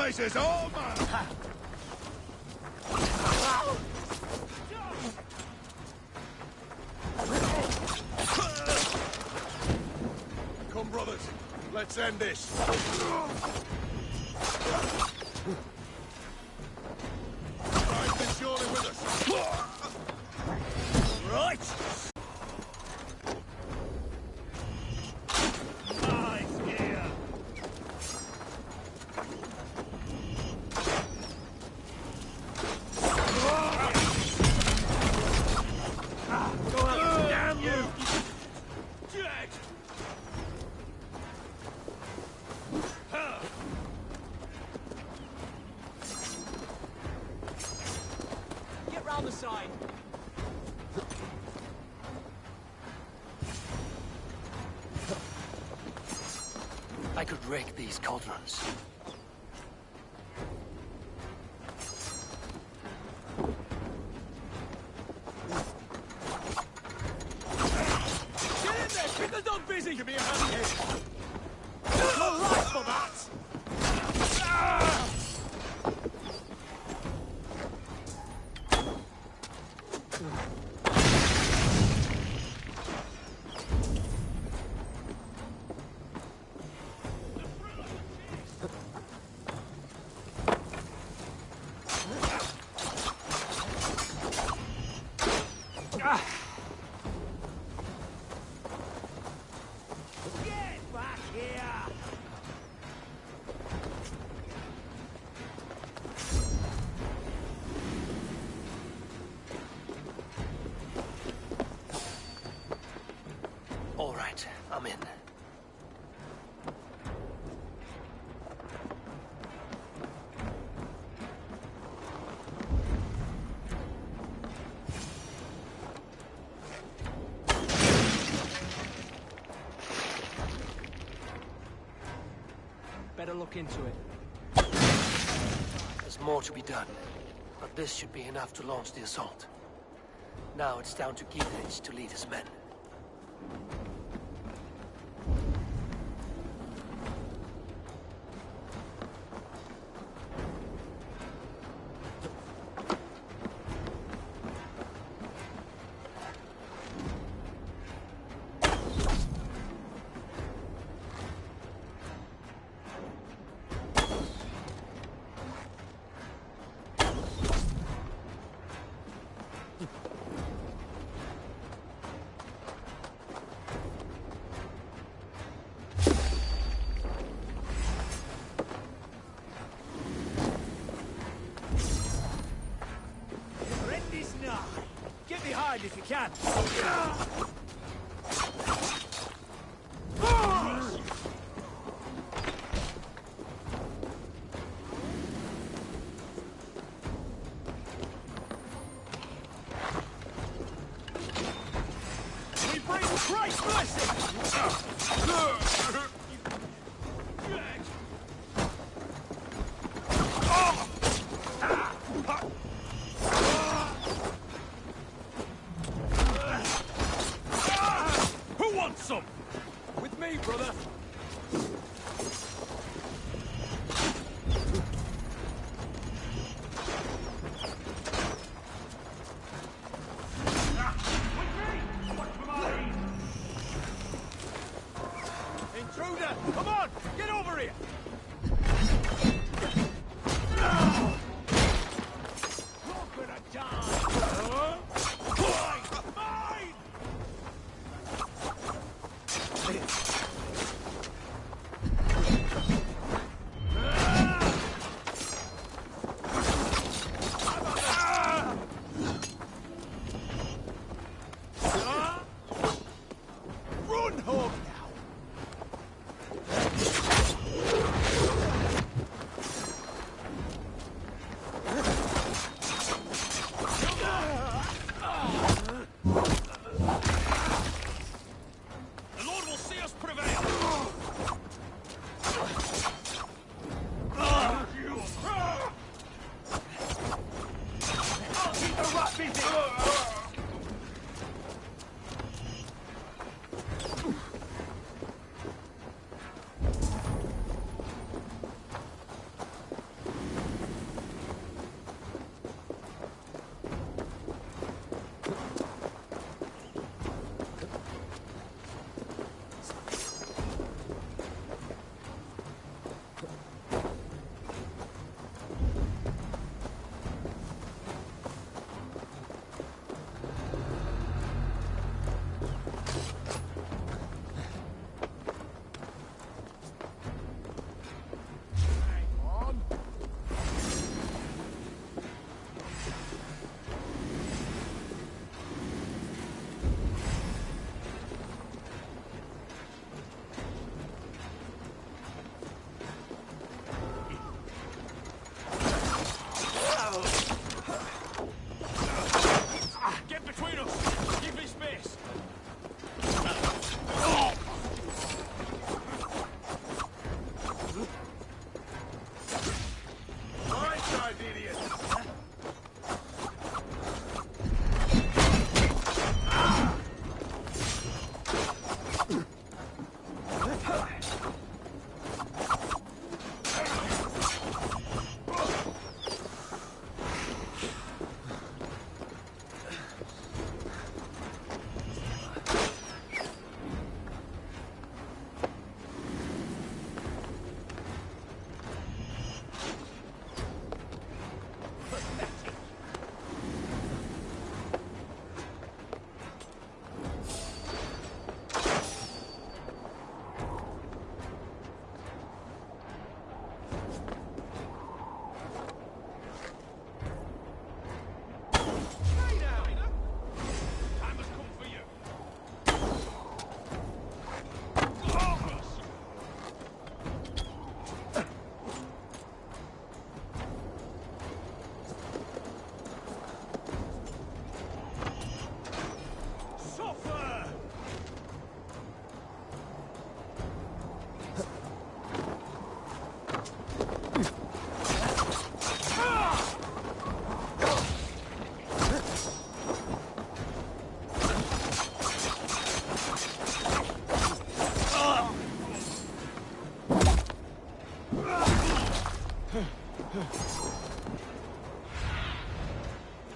place is all mine! Come, brothers. Let's end this. Christ is surely with us. Right. Nice gear. Go up, damn you! Dead! Get round the side. I could rake these cauldrons. Get in there! Pickle's not busy! Give me a hand here! Your life for that! Get back here! All right, I'm in. Better look into it. There's more to be done, but this should be enough to launch the assault. Now it's down to Gietrich to lead his men. Get behind if you can. We bring Christ's blessing!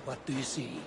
What do you see?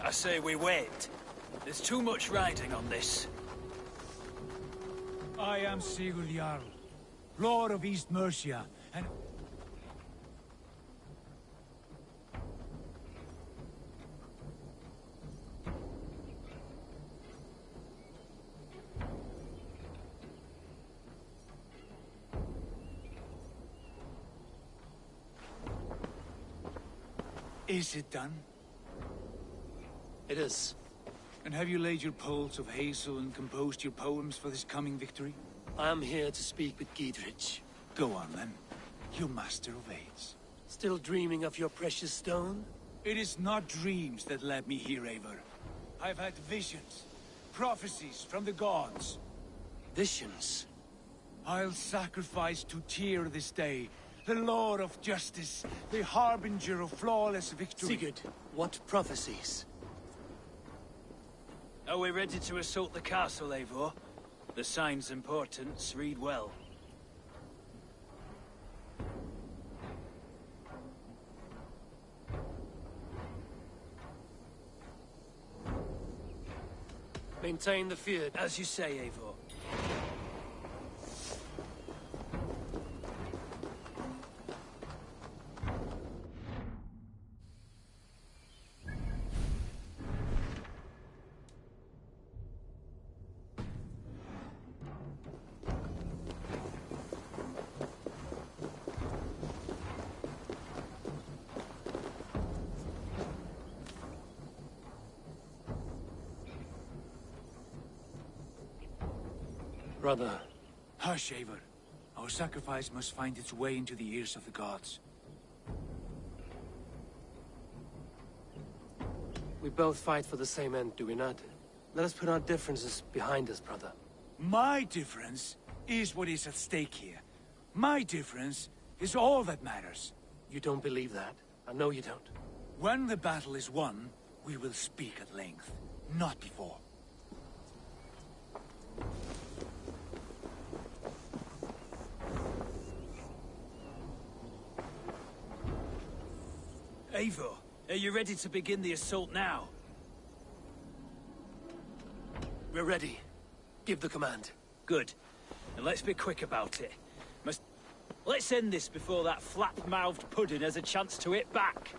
I say we wait. There's too much riding on this. I am Sigurd Jarl, Lord of East Mercia, and... Is it done? It is. And have you laid your poles of hazel and composed your poems for this coming victory? I am here to speak with Giedrich. Go on, then. You master of aids. Still dreaming of your precious stone? It is not dreams that led me here, Eivor. I've had visions, prophecies from the gods. Visions? I'll sacrifice to Tyr this day, the Lord of Justice, the harbinger of flawless victory. Sigurd, what prophecies? Are we ready to assault the castle, Eivor? The sign's importance, read well. Maintain the field. As you say, Eivor. Brother. Hush, Eivor. Our sacrifice must find its way into the ears of the gods. We both fight for the same end, do we not? Let us put our differences behind us, brother. My difference is what is at stake here. My difference is all that matters. You don't believe that. I know you don't. When the battle is won, we will speak at length. Not before. Eivor, are you ready to begin the assault now? We're ready. Give the command. Good. And let's be quick about it. Let's end this before that flap-mouthed pudding has a chance to hit back.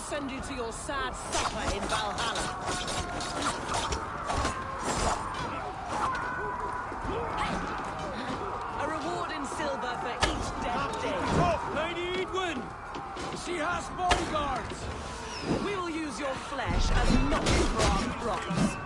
Send you to your sad supper in Valhalla. A reward in silver for each dead day. Lady Edwin! She has bodyguards! We will use your flesh as not for our crops.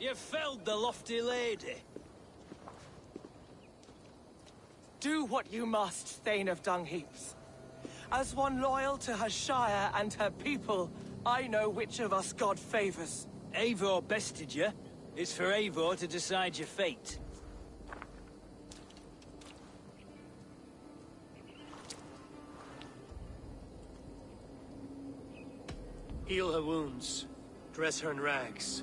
You felled the lofty lady. Do what you must, Thane of Dungheaps. As one loyal to her shire and her people, I know which of us God favors. Eivor bested you. It's for Eivor to decide your fate. Heal her wounds, dress her in rags,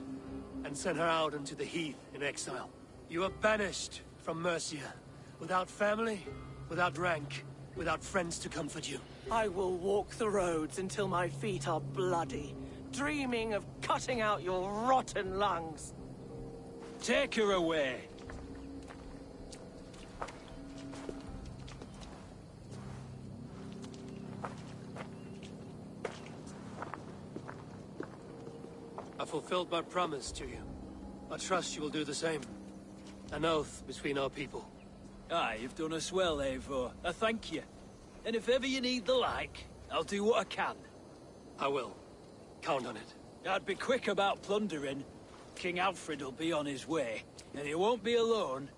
and send her out into the heath in exile. You are banished from Mercia, without family, without rank, without friends to comfort you. I will walk the roads until my feet are bloody, dreaming of cutting out your rotten lungs. Take her away. I fulfilled my promise to you. I trust you will do the same. An oath between our people. Aye, you've done us well, Eivor. I thank you. And if ever you need the like, I'll do what I can. I will. Count on it. I'd be quick about plundering. King Alfred will be on his way, and he won't be alone.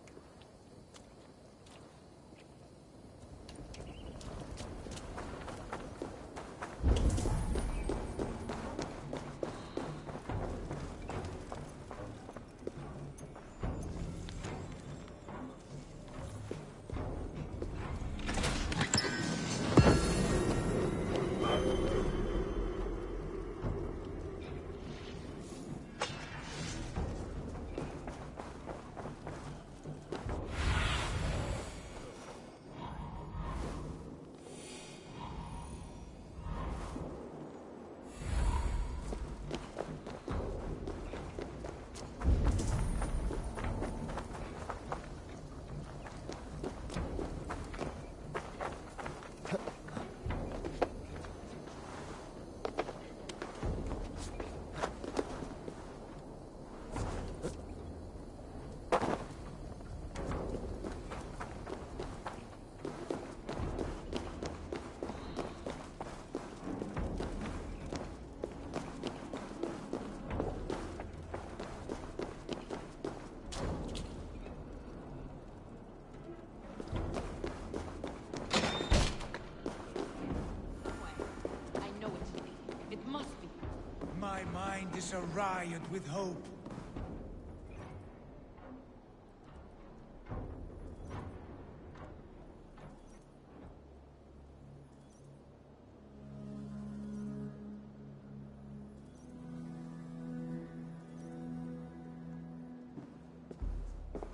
hearts are riot with hope.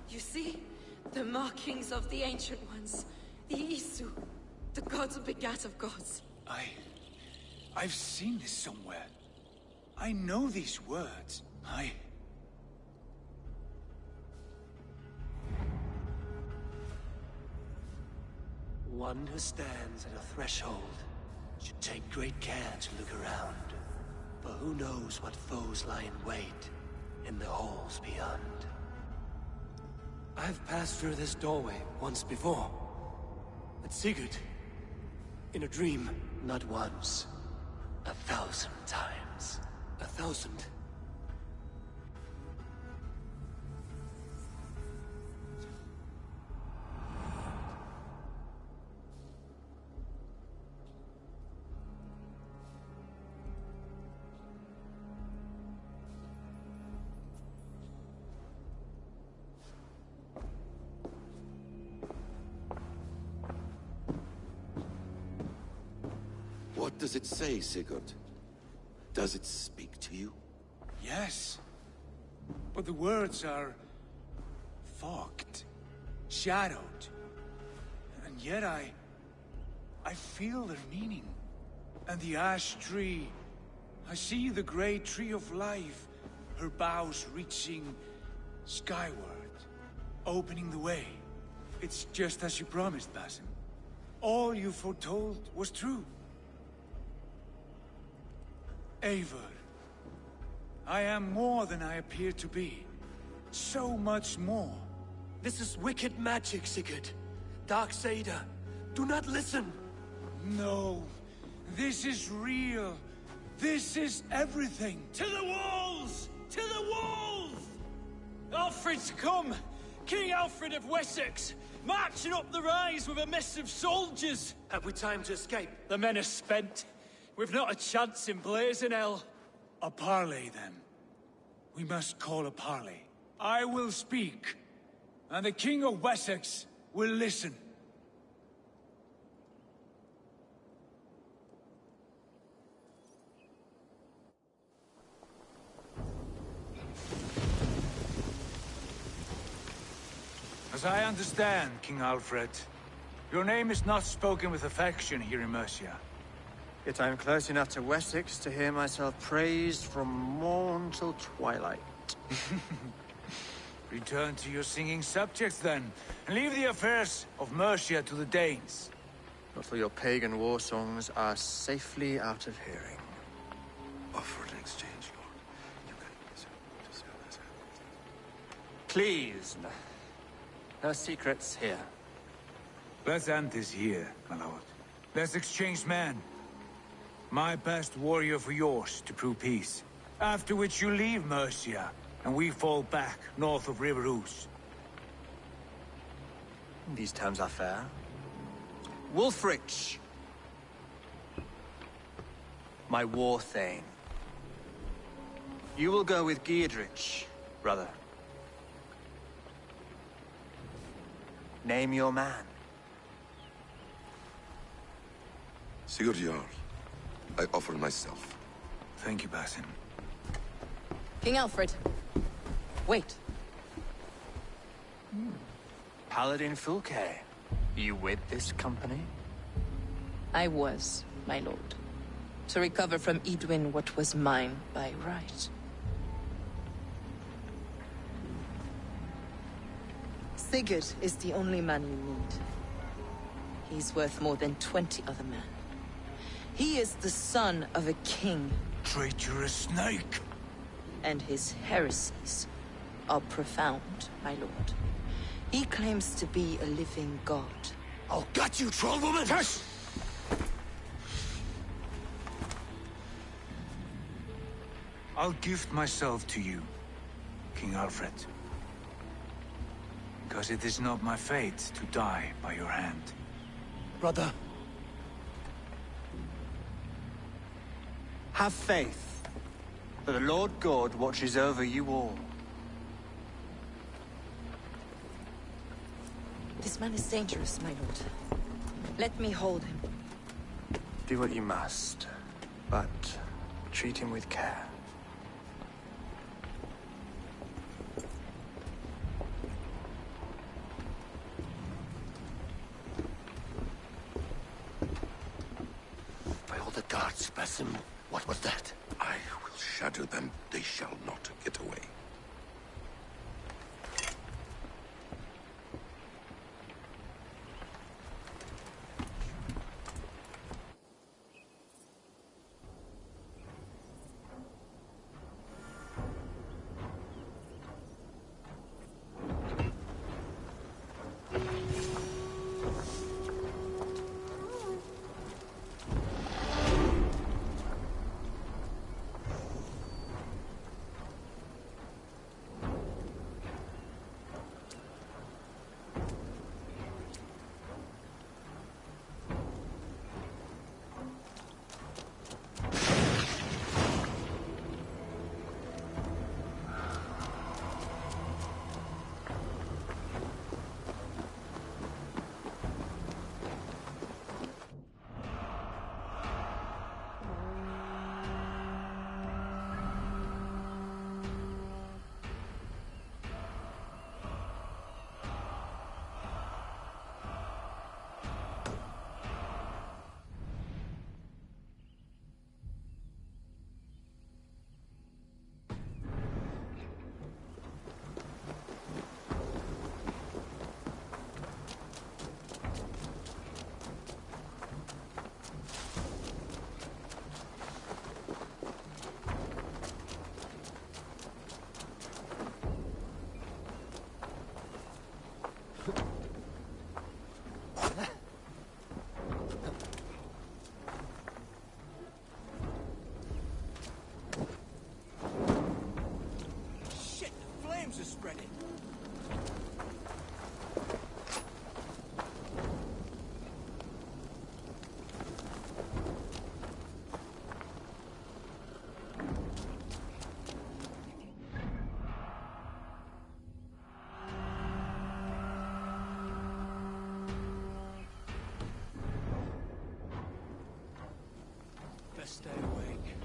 You see? The markings of the Ancient Ones. The Isu. The gods begat of gods. I've seen this somewhere. I know these words. One who stands at a threshold should take great care to look around. For who knows what foes lie in wait in the halls beyond. I've passed through this doorway once before. At Sigurd. In a dream. Not once. 1,000 times. 1,000? What does it say, Sigurd? Does it speak to you? Yes. But the words are... fogged. Shadowed. And yet I feel their meaning. And the ash tree... I see the great tree of life. Her boughs reaching... skyward. Opening the way. It's just as you promised, Basim. All you foretold was true. Eivor, I am more than I appear to be. So much more. This is wicked magic, Sigurd. Darksader. Do not listen. No. This is real. This is everything. To the walls! To the walls! Alfred's come! King Alfred of Wessex! Marching up the rise with a mess of soldiers! Have we time to escape? The men are spent. We've not a chance in blazing hell. A parley, then. We must call a parley. I will speak, and the King of Wessex will listen. As I understand, King Alfred, your name is not spoken with affection here in Mercia. Yet I am close enough to Wessex to hear myself praised from morn till twilight. Return to your singing subjects, then, and leave the affairs of Mercia to the Danes. Not till your pagan war songs are safely out of hearing. Offer an exchange, Lord. Please, no secrets here. Let's end this here, my lord. Let's exchange men. My best warrior for yours to prove peace. After which you leave Mercia, and we fall back north of River Ouse. These terms are fair. Wulfrich! My war thane. You will go with Giedrich, brother. Name your man. Sigurd Jarl. I offer myself. Thank you, Basim. King Alfred. Wait. Paladin Fulke. You with this company? I was, my lord. To recover from Edwin what was mine by right. Sigurd is the only man you need. He's worth more than 20 other men. He is the son of a king. Traitorous snake! And his heresies are profound, my lord. He claims to be a living god. I'll gut you, troll woman! Hush! I'll gift myself to you, King Alfred. Because it is not my fate to die by your hand. Brother. Have faith. but the Lord God watches over you all. This man is dangerous, my lord. Let me hold him. Do what you must, but treat him with care. By all the gods, Basim, what was that? I will shatter them. They shall not get away. Stay awake.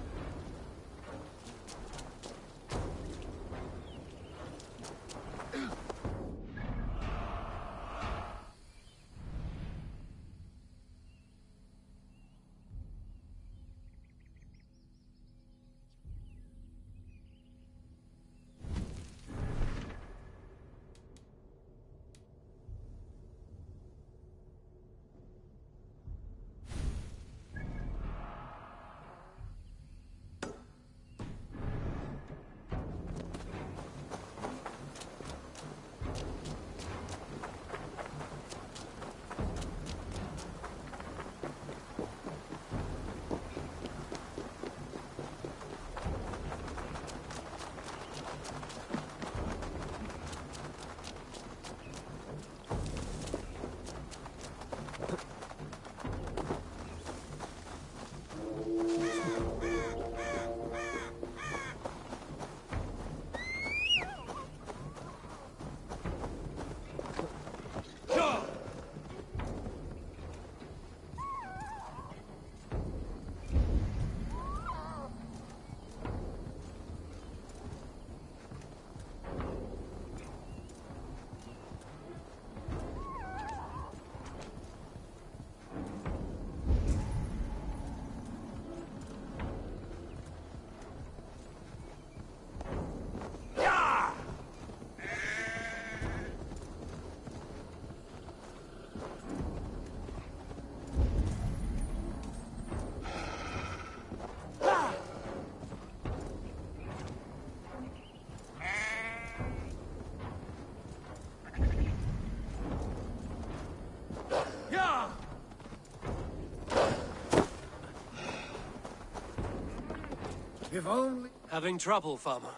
If only... Having trouble, farmer.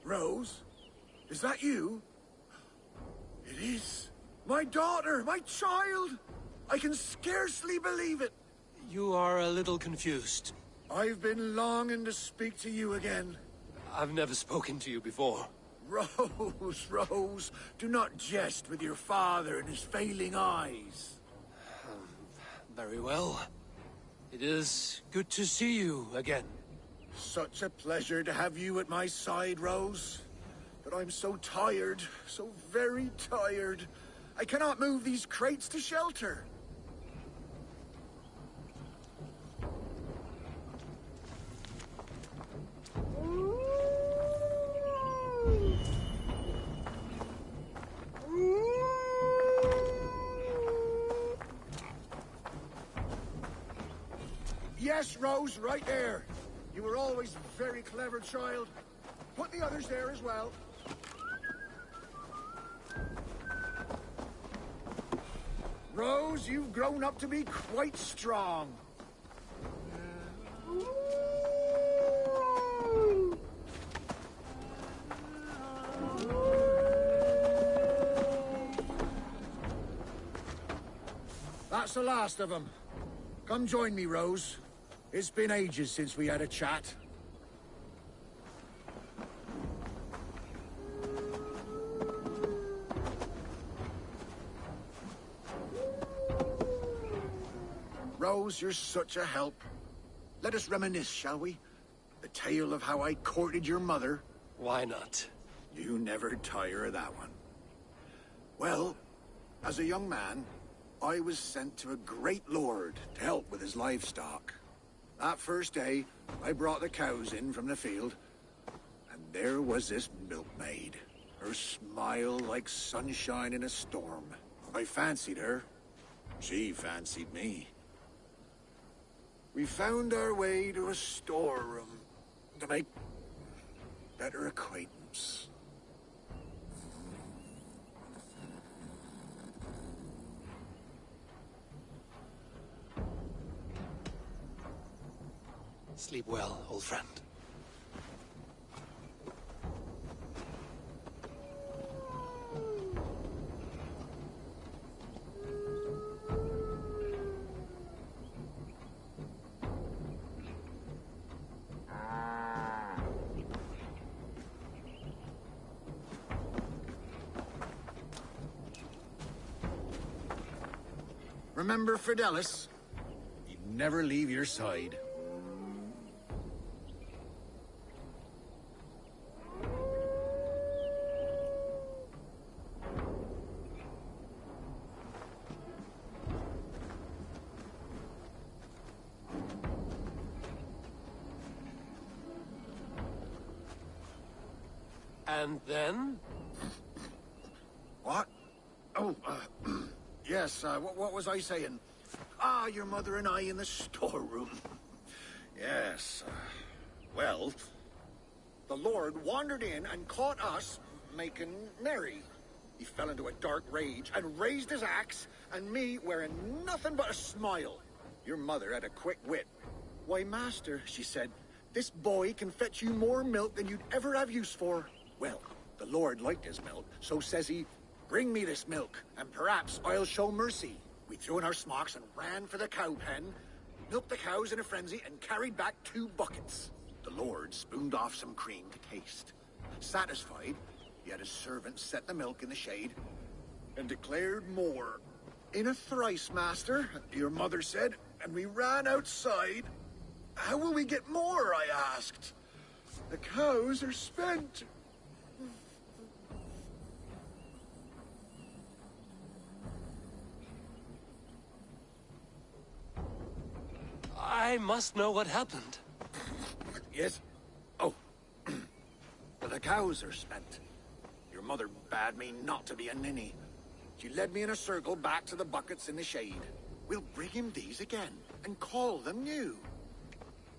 Rose? Is that you? It is. My daughter! My child! I can scarcely believe it. You are a little confused. I've been longing to speak to you again. I've never spoken to you before. Rose, Rose, do not jest with your father and his failing eyes. Very well. It is good to see you again. Such a pleasure to have you at my side, Rose. But I'm so tired, so very tired. I cannot move these crates to shelter. Yes, Rose, right there. You were always a very clever child. Put the others there as well. Rose, you've grown up to be quite strong. That's the last of them. Come join me, Rose. It's been ages since we had a chat. Rose, you're such a help. Let us reminisce, shall we? The tale of how I courted your mother. Why not? You never tire of that one. Well, as a young man, I was sent to a great lord to help with his livestock. That first day, I brought the cows in from the field, and there was this milkmaid. Her smile like sunshine in a storm. I fancied her. She fancied me. We found our way to a storeroom to make better acquaintance. Sleep well, old friend. Remember Fidelis? He'd never leave your side. And then? What? Oh, yes, what was I saying? Ah, your mother and I in the storeroom. Yes, well, the Lord wandered in and caught us making merry. He fell into a dark rage and raised his axe, and me wearing nothing but a smile. Your mother had a quick wit. Why, master, she said, this boy can fetch you more milk than you'd ever have use for. Well, the Lord liked his milk, so says he, bring me this milk, and perhaps I'll show mercy. We threw in our smocks and ran for the cow pen, milked the cows in a frenzy, and carried back 2 buckets. The Lord spooned off some cream to taste. Satisfied, he had his servant set the milk in the shade, and declared more. In a thrice, master, your mother said, and we ran outside. How will we get more, I asked. The cows are spent. I must know what happened. Yes? Oh. The cows are spent. Your mother bade me not to be a ninny. She led me in a circle back to the buckets in the shade. We'll bring him these again, and call them new.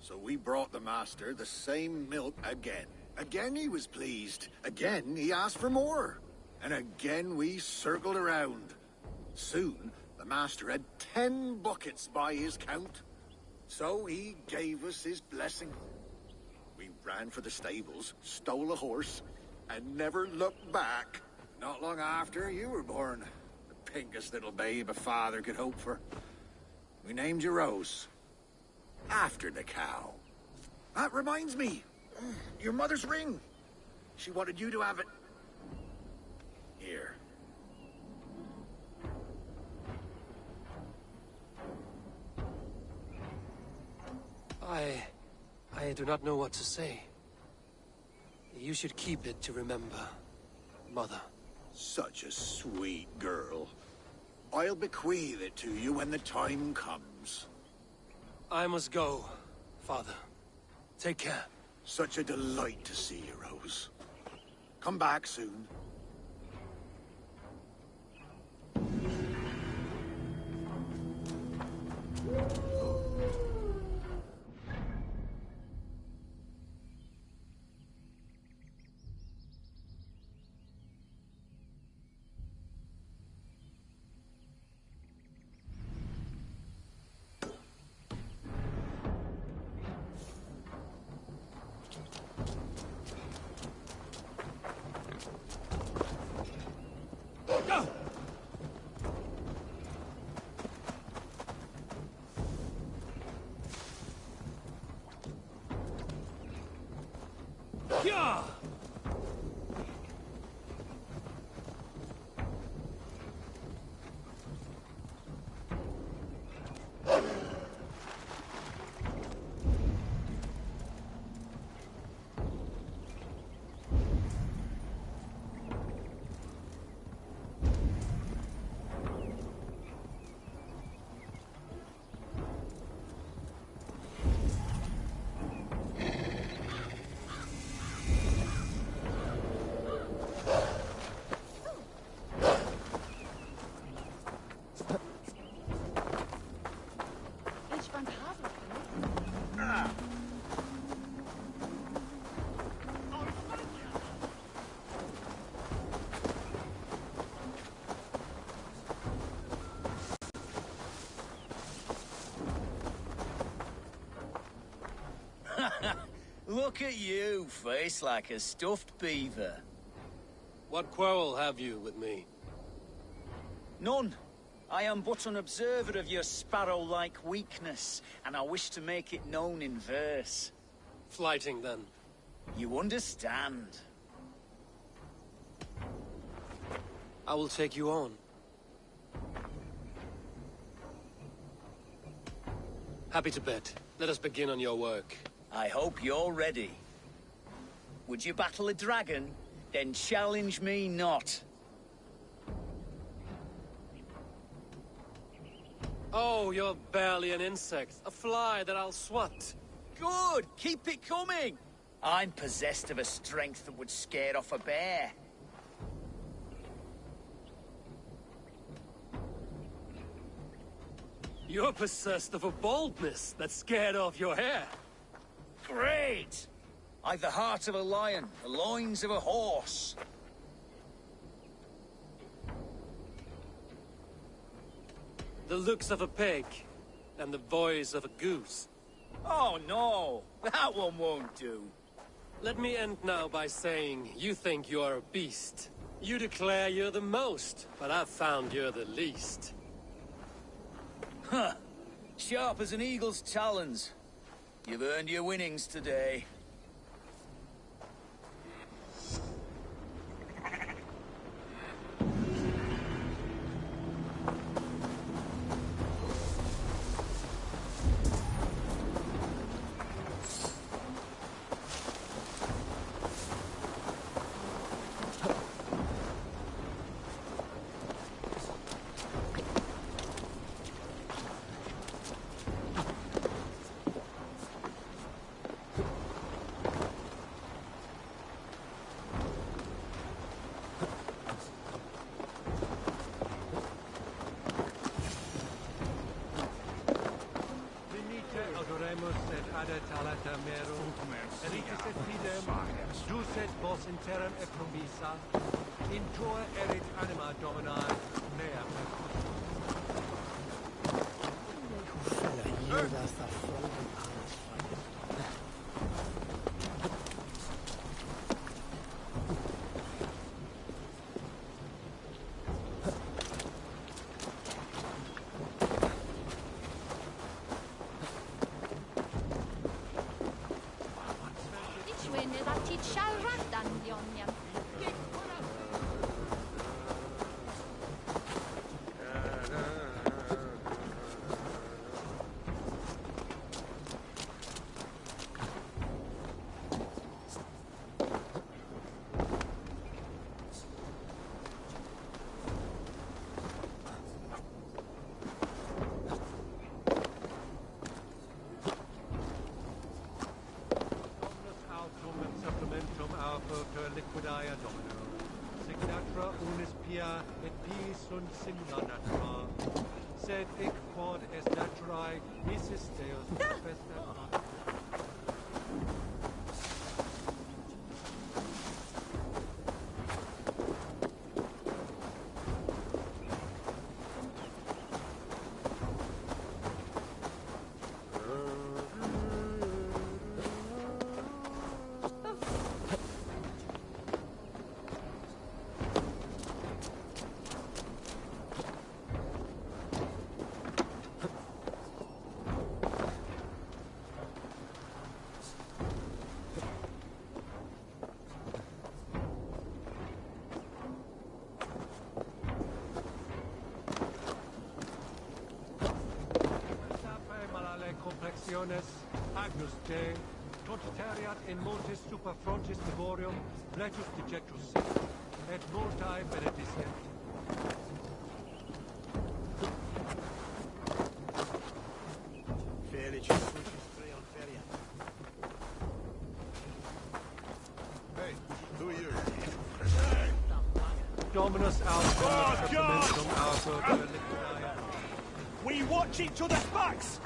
So we brought the master the same milk again. Again he was pleased. Again he asked for more. And again we circled around. Soon, the master had 10 buckets by his count. So he gave us his blessing. We ran for the stables, stole a horse, and never looked back. Not long after you were born. The pinkest little babe a father could hope for. We named you Rose. After the cow. That reminds me. Your mother's ring. She wanted you to have it. Here. I do not know what to say. You should keep it to remember, Mother. Such a sweet girl. I'll bequeath it to you when the time comes. I must go, Father. Take care. Such a delight to see you, Rose. Come back soon. Yeah! Look at you, face like a stuffed beaver. What quarrel have you with me? None. I am but an observer of your sparrow-like weakness, and I wish to make it known in verse. Flighting, then. You understand. I will take you on. Happy to bet. Let us begin on your work. I hope you're ready. Would you battle a dragon? Then challenge me not. Oh, you're barely an insect. A fly that I'll swat. Good! Keep it coming! I'm possessed of a strength that would scare off a bear. You're possessed of a boldness that scared off your hair. Great! I've the heart of a lion, the loins of a horse. The looks of a pig, and the voice of a goose. Oh no, that one won't do. Let me end now by saying you think you're a beast. You declare you're the most, but I've found you're the least. Huh. Sharp as an eagle's talons. You've earned your winnings today. Interim ecromisa, introa erit anima domini, mea sunt simulanatura. Sed hic quod est naturae, isis Deus manifestat. Agnus Dei, totitariat in multis super frontis laborium, letus dejectus sit, et multae benedicent. Hey, who are you? Dominus We watch each other's backs!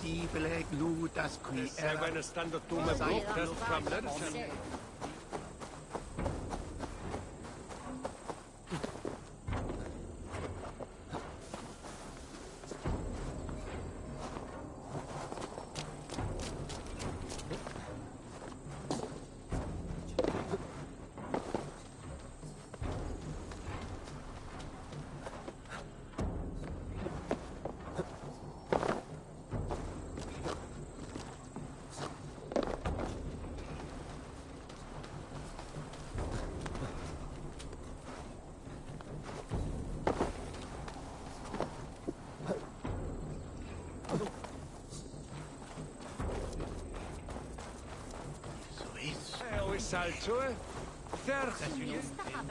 Dibile glutas qui Seven stando tu me broke from Lerchen. Salto, Tercio.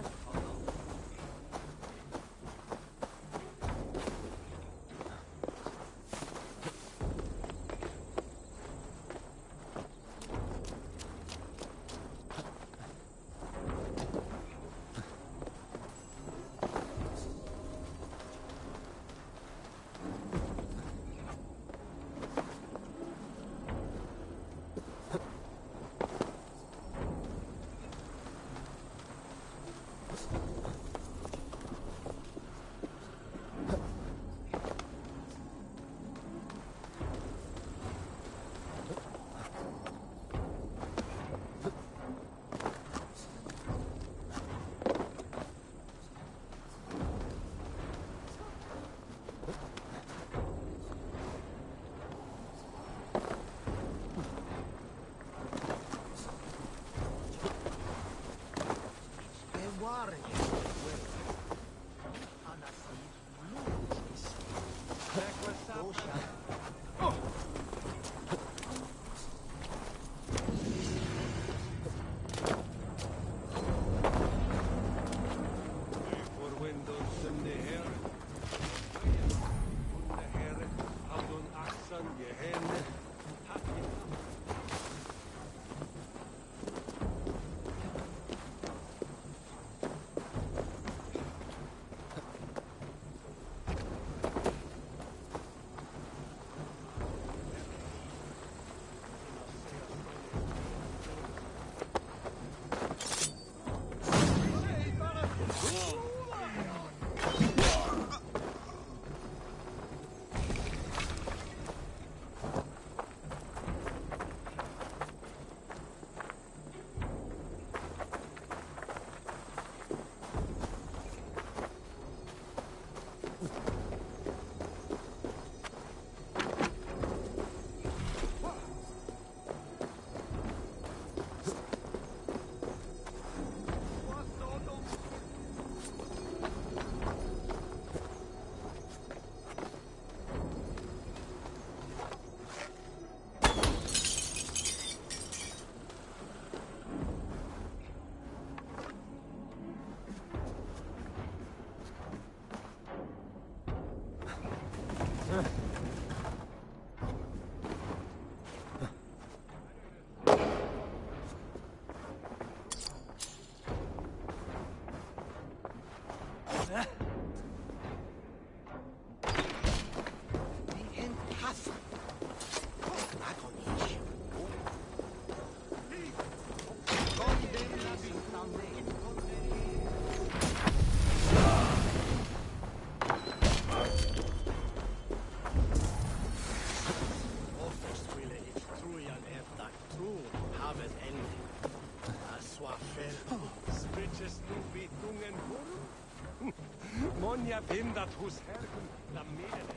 Monja pindat hos herren la mele.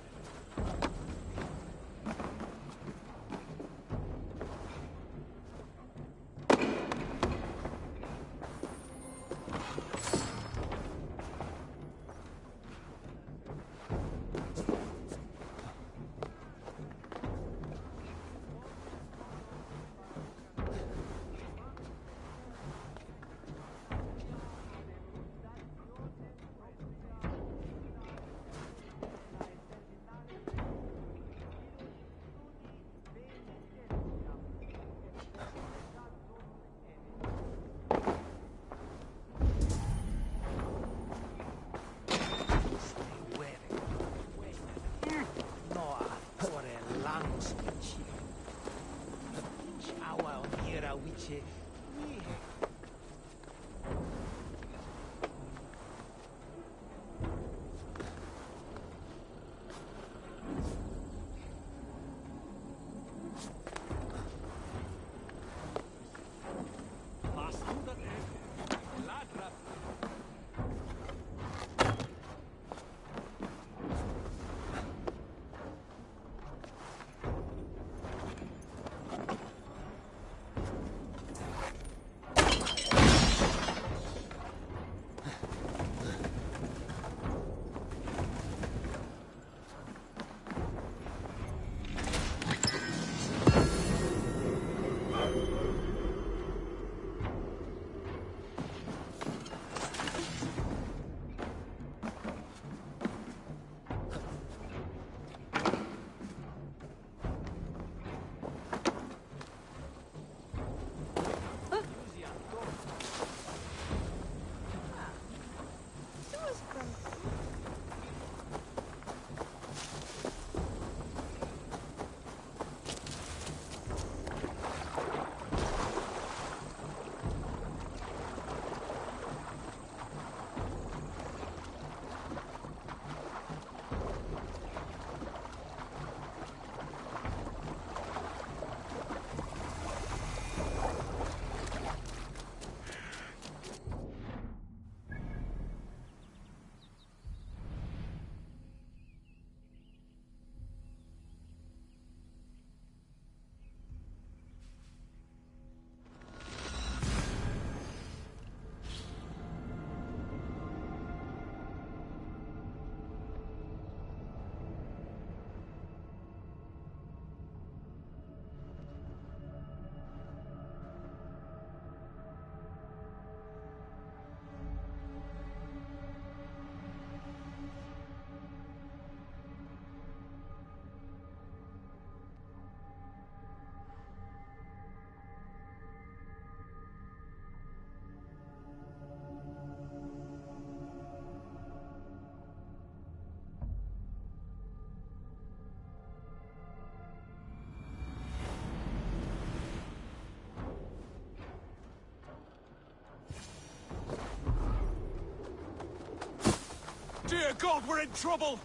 Dear God, we're in trouble!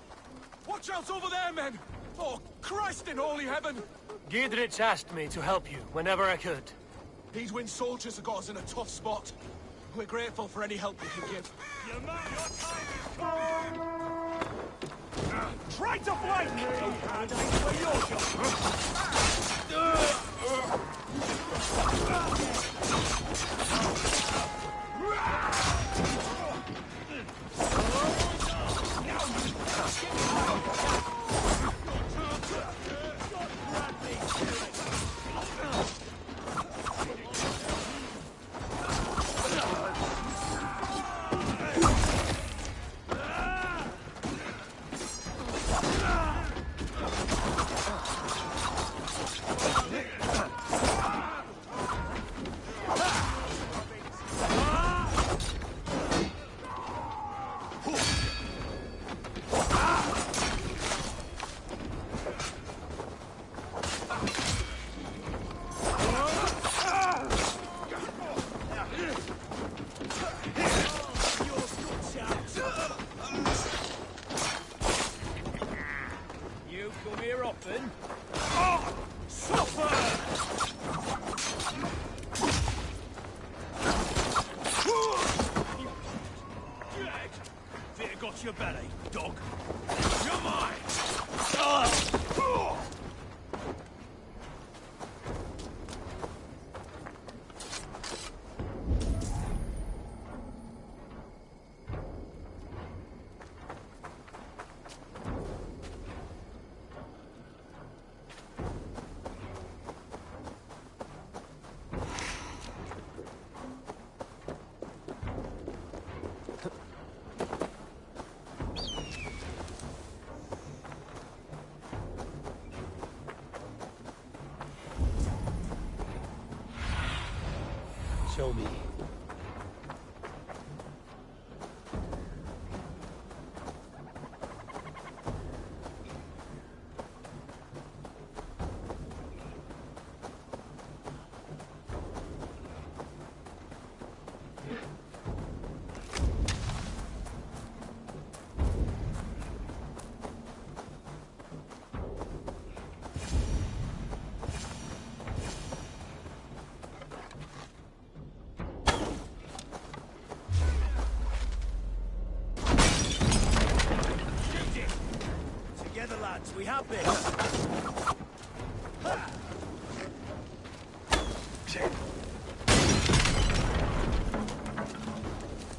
Watch out over there, men! Oh, Christ in holy heaven! Giedrich asked me to help you whenever I could. Eadwin's soldiers have got us in a tough spot. We're grateful for any help you can give. Your time is coming! Try to flank! And aim for your your belly, dog. You're mine! Show me. happy.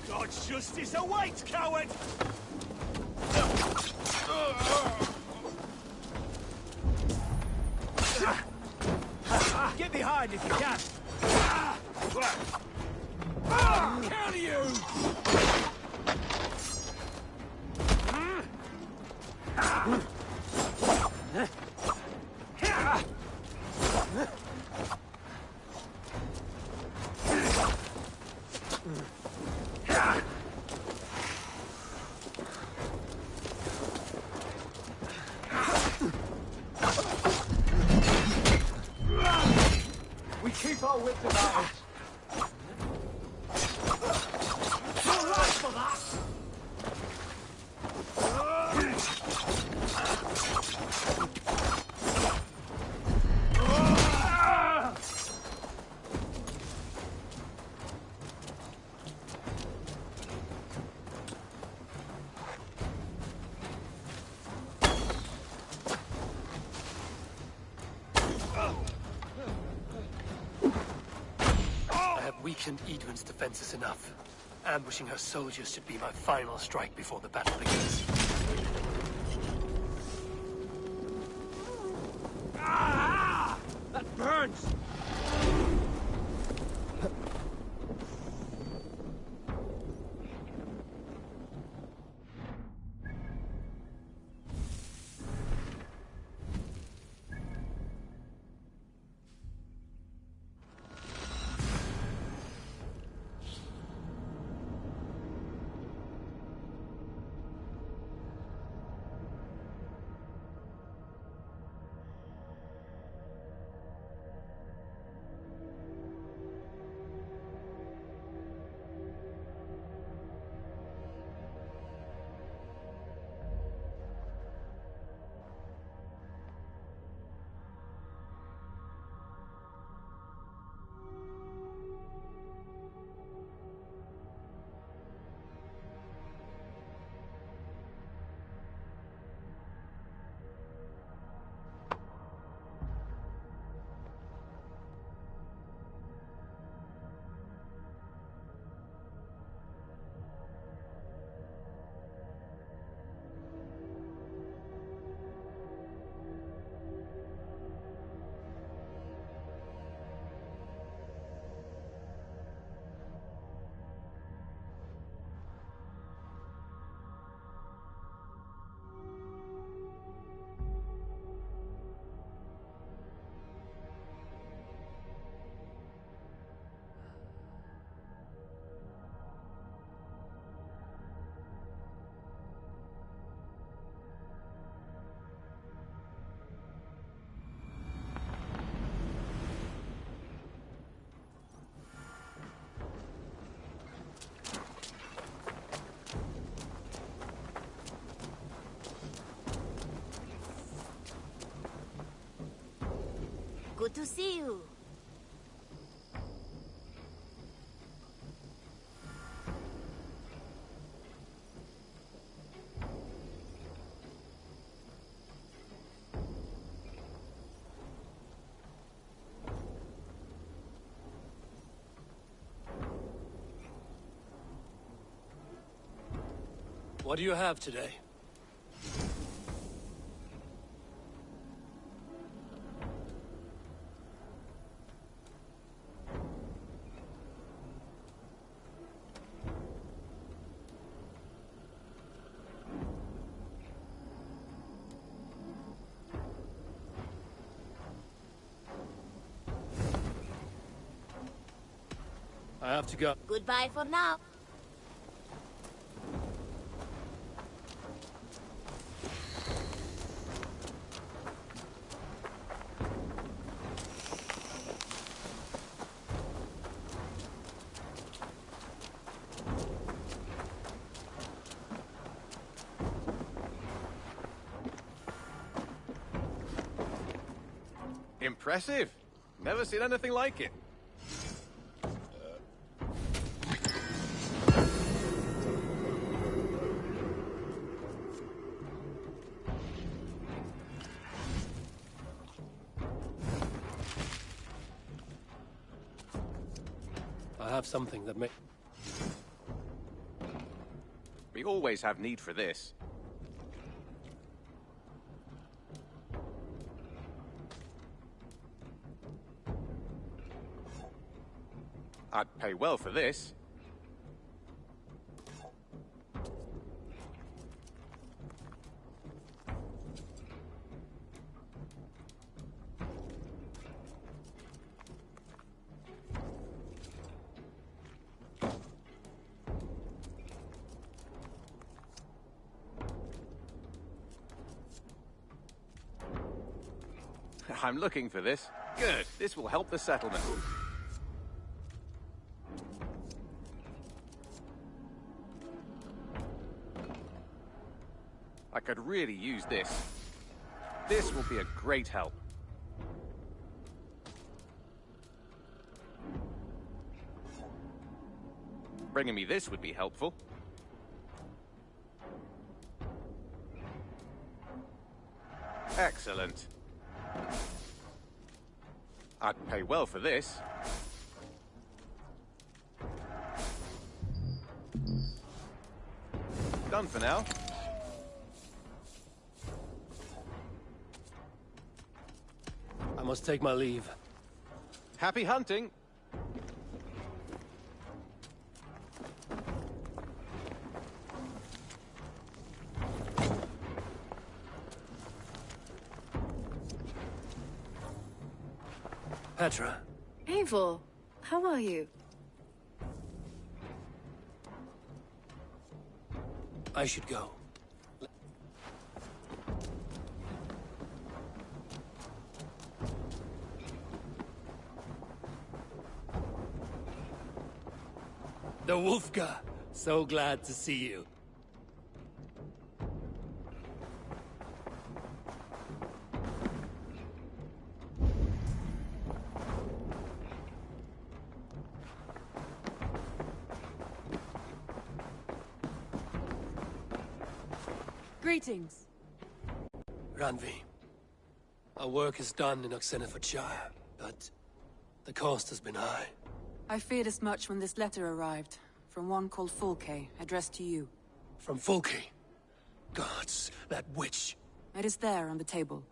God's justice awaits, coward! Get behind if you can. Counter you! We keep our wits about us. You're right for that! I have weakened Edwin's defenses enough. Ambushing her soldiers should be my final strike before the battle begins. Ah! That burns! Good to see you. What do you have today? I have to go. Goodbye for now. Impressive. Never seen anything like it. I have something that may... We always have need for this. I'd pay well for this. I'm looking for this. Good. This will help the settlement. I could really use this. This will be a great help. Bringing me this would be helpful. Excellent. I'd pay well for this. Done for now. I must take my leave. Happy hunting! Petra. Eivor, how are you? I should go. The Wolfka! So glad to see you. Greetings. Randvi. Our work is done in Oxenfordshire, but the cost has been high. I feared as much when this letter arrived, from one called Fulke, addressed to you. From Fulke? Gods, that witch! It is there on the table.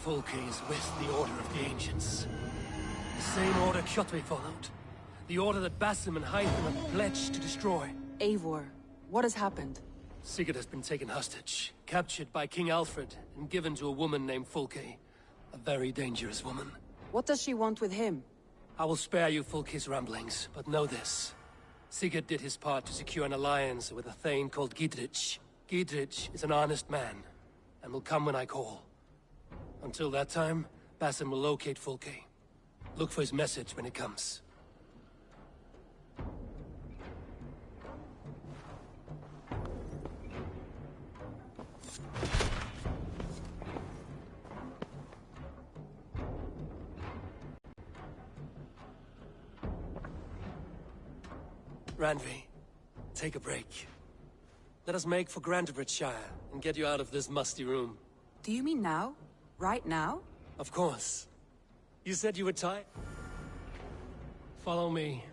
Fulke is with the Order of the Ancients. The same order Kjotve followed. The order that Basim and Hytham have pledged to destroy. Eivor, what has happened? Sigurd has been taken hostage, captured by King Alfred, and given to a woman named Fulke. A very dangerous woman. What does she want with him? I will spare you Fulke's ramblings, but know this. Sigurd did his part to secure an alliance with a thane called Gidrich. Gidrich is an honest man, and will come when I call. Until that time, Basim will locate Fulke. Look for his message when it comes. Randvi, take a break. Let us make for Grantebridgeshire and get you out of this musty room. Do you mean now? Right now? Of course. You said you were tired? Follow me.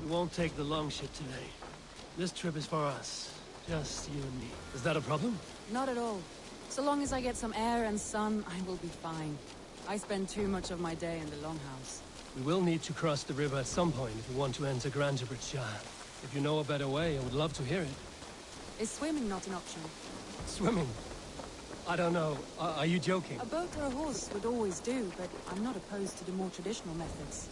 We won't take the long ship today. This trip is for us. Just you and me. Is that a problem? Not at all. So long as I get some air and sun, I will be fine. I spend too much of my day in the Longhouse. We will need to cross the river at some point if we want to enter Grantebridgeshire. If you know a better way, I would love to hear it. Is swimming not an option? Swimming? I don't know. Are you joking? A boat or a horse would always do, but I'm not opposed to the more traditional methods.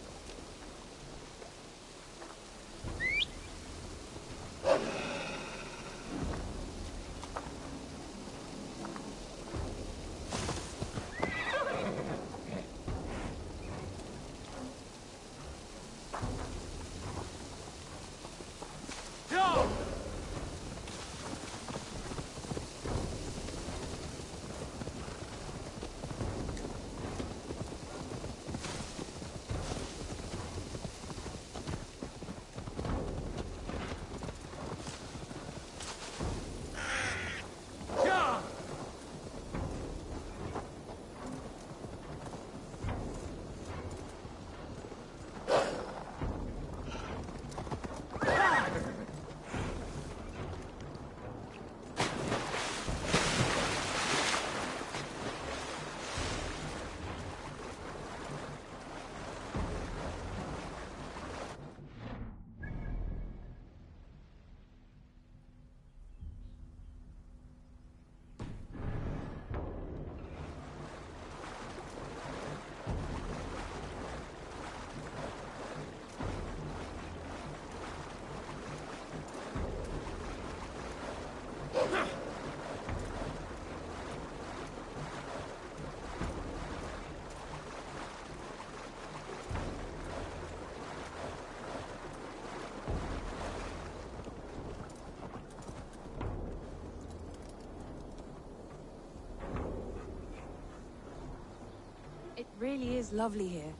really is lovely here.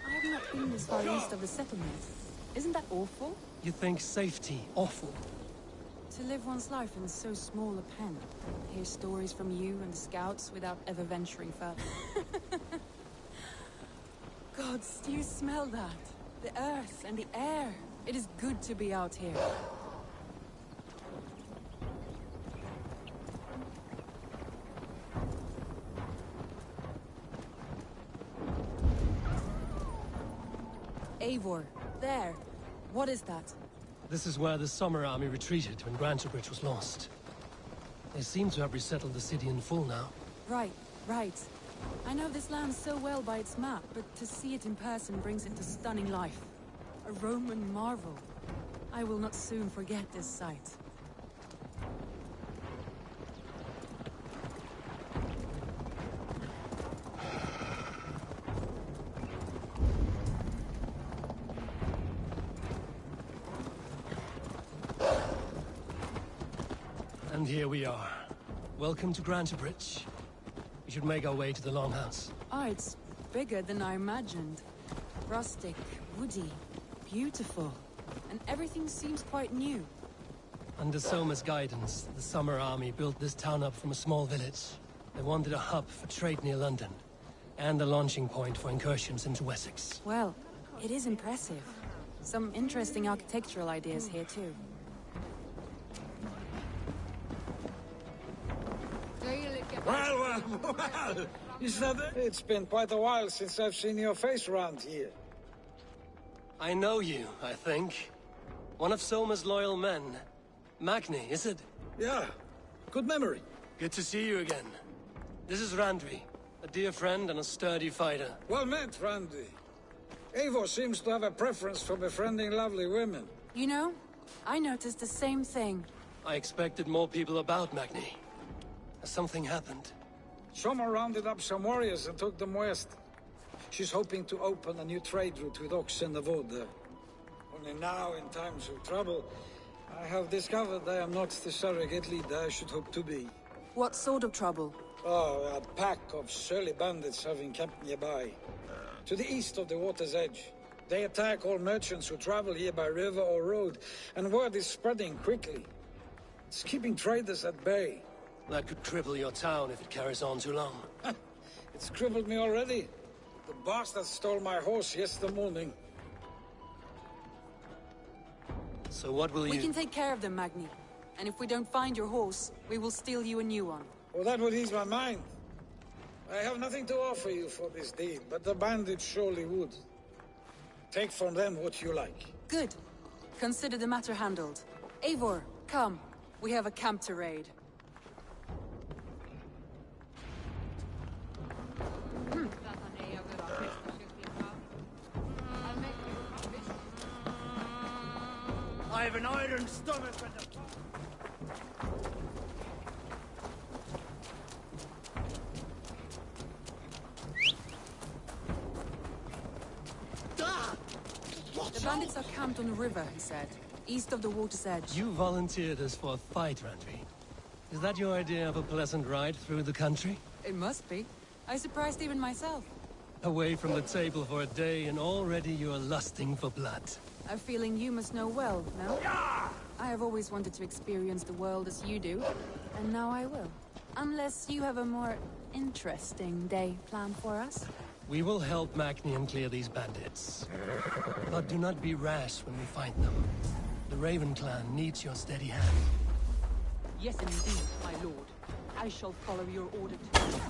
I have not been this far east of the settlements. Isn't that awful? You think safety awful? To live one's life in so small a pen. Hear stories from you and the scouts without ever venturing further. Gods, do you smell that? The earth and the air. It is good to be out here. Eivor, there. What is that? This is where the Summer Army retreated when Grantebridge was lost. They seem to have resettled the city in full now. Right, right. I know this land so well by its map, but to see it in person brings it to stunning life. A Roman marvel. I will not soon forget this sight. And here we are. Welcome to Grantebridge. We should make our way to the Longhouse. Ah, it's bigger than I imagined. Rustic, woody, beautiful. And everything seems quite new. Under Soma's guidance, the Summer Army built this town up from a small village. They wanted a hub for trade near London, and a launching point for incursions into Wessex. Well, it is impressive. Some interesting architectural ideas here too. Well, is that it? It's been quite a while since I've seen your face around here. I know you, I think. One of Soma's loyal men. Magni, is it? Yeah, good memory. Good to see you again. This is Randvi, a dear friend and a sturdy fighter. Well met, Randy. Eivor seems to have a preference for befriending lovely women. You know, I noticed the same thing. I expected more people about Magni. Has something happened? Soma rounded up some warriors and took them west. She's hoping to open a new trade route with Ox and the Wood. Only now, in times of trouble, I have discovered I am not the surrogate leader I should hope to be. What sort of trouble? Oh, a pack of surly bandits have encamped nearby. To the east of the water's edge. They attack all merchants who travel here by river or road, and word is spreading quickly. It's keeping traders at bay. That could cripple your town if it carries on too long. It's crippled me already. The bastard stole my horse yesterday morning. So what will you... We can take care of them, Magni. And if we don't find your horse, we will steal you a new one. Well, that would ease my mind. I have nothing to offer you for this deed, but the bandits surely would. Take from them what you like. Good. Consider the matter handled. Eivor, come. We have a camp to raid. I have an iron stomach and a... The bandits are camped on the river, he said. East of the water's edge. You volunteered us for a fight, Randvi. Is that your idea of a pleasant ride through the country? It must be. I surprised even myself. Away from the table for a day, and already you are lusting for blood. A feeling you must know well, no? I have always wanted to experience the world as you do, and now I will. Unless you have a more interesting day planned for us. We will help Magni clear these bandits. But do not be rash when we find them. The Raven clan needs your steady hand. Yes, indeed, my lord. I shall follow your order too.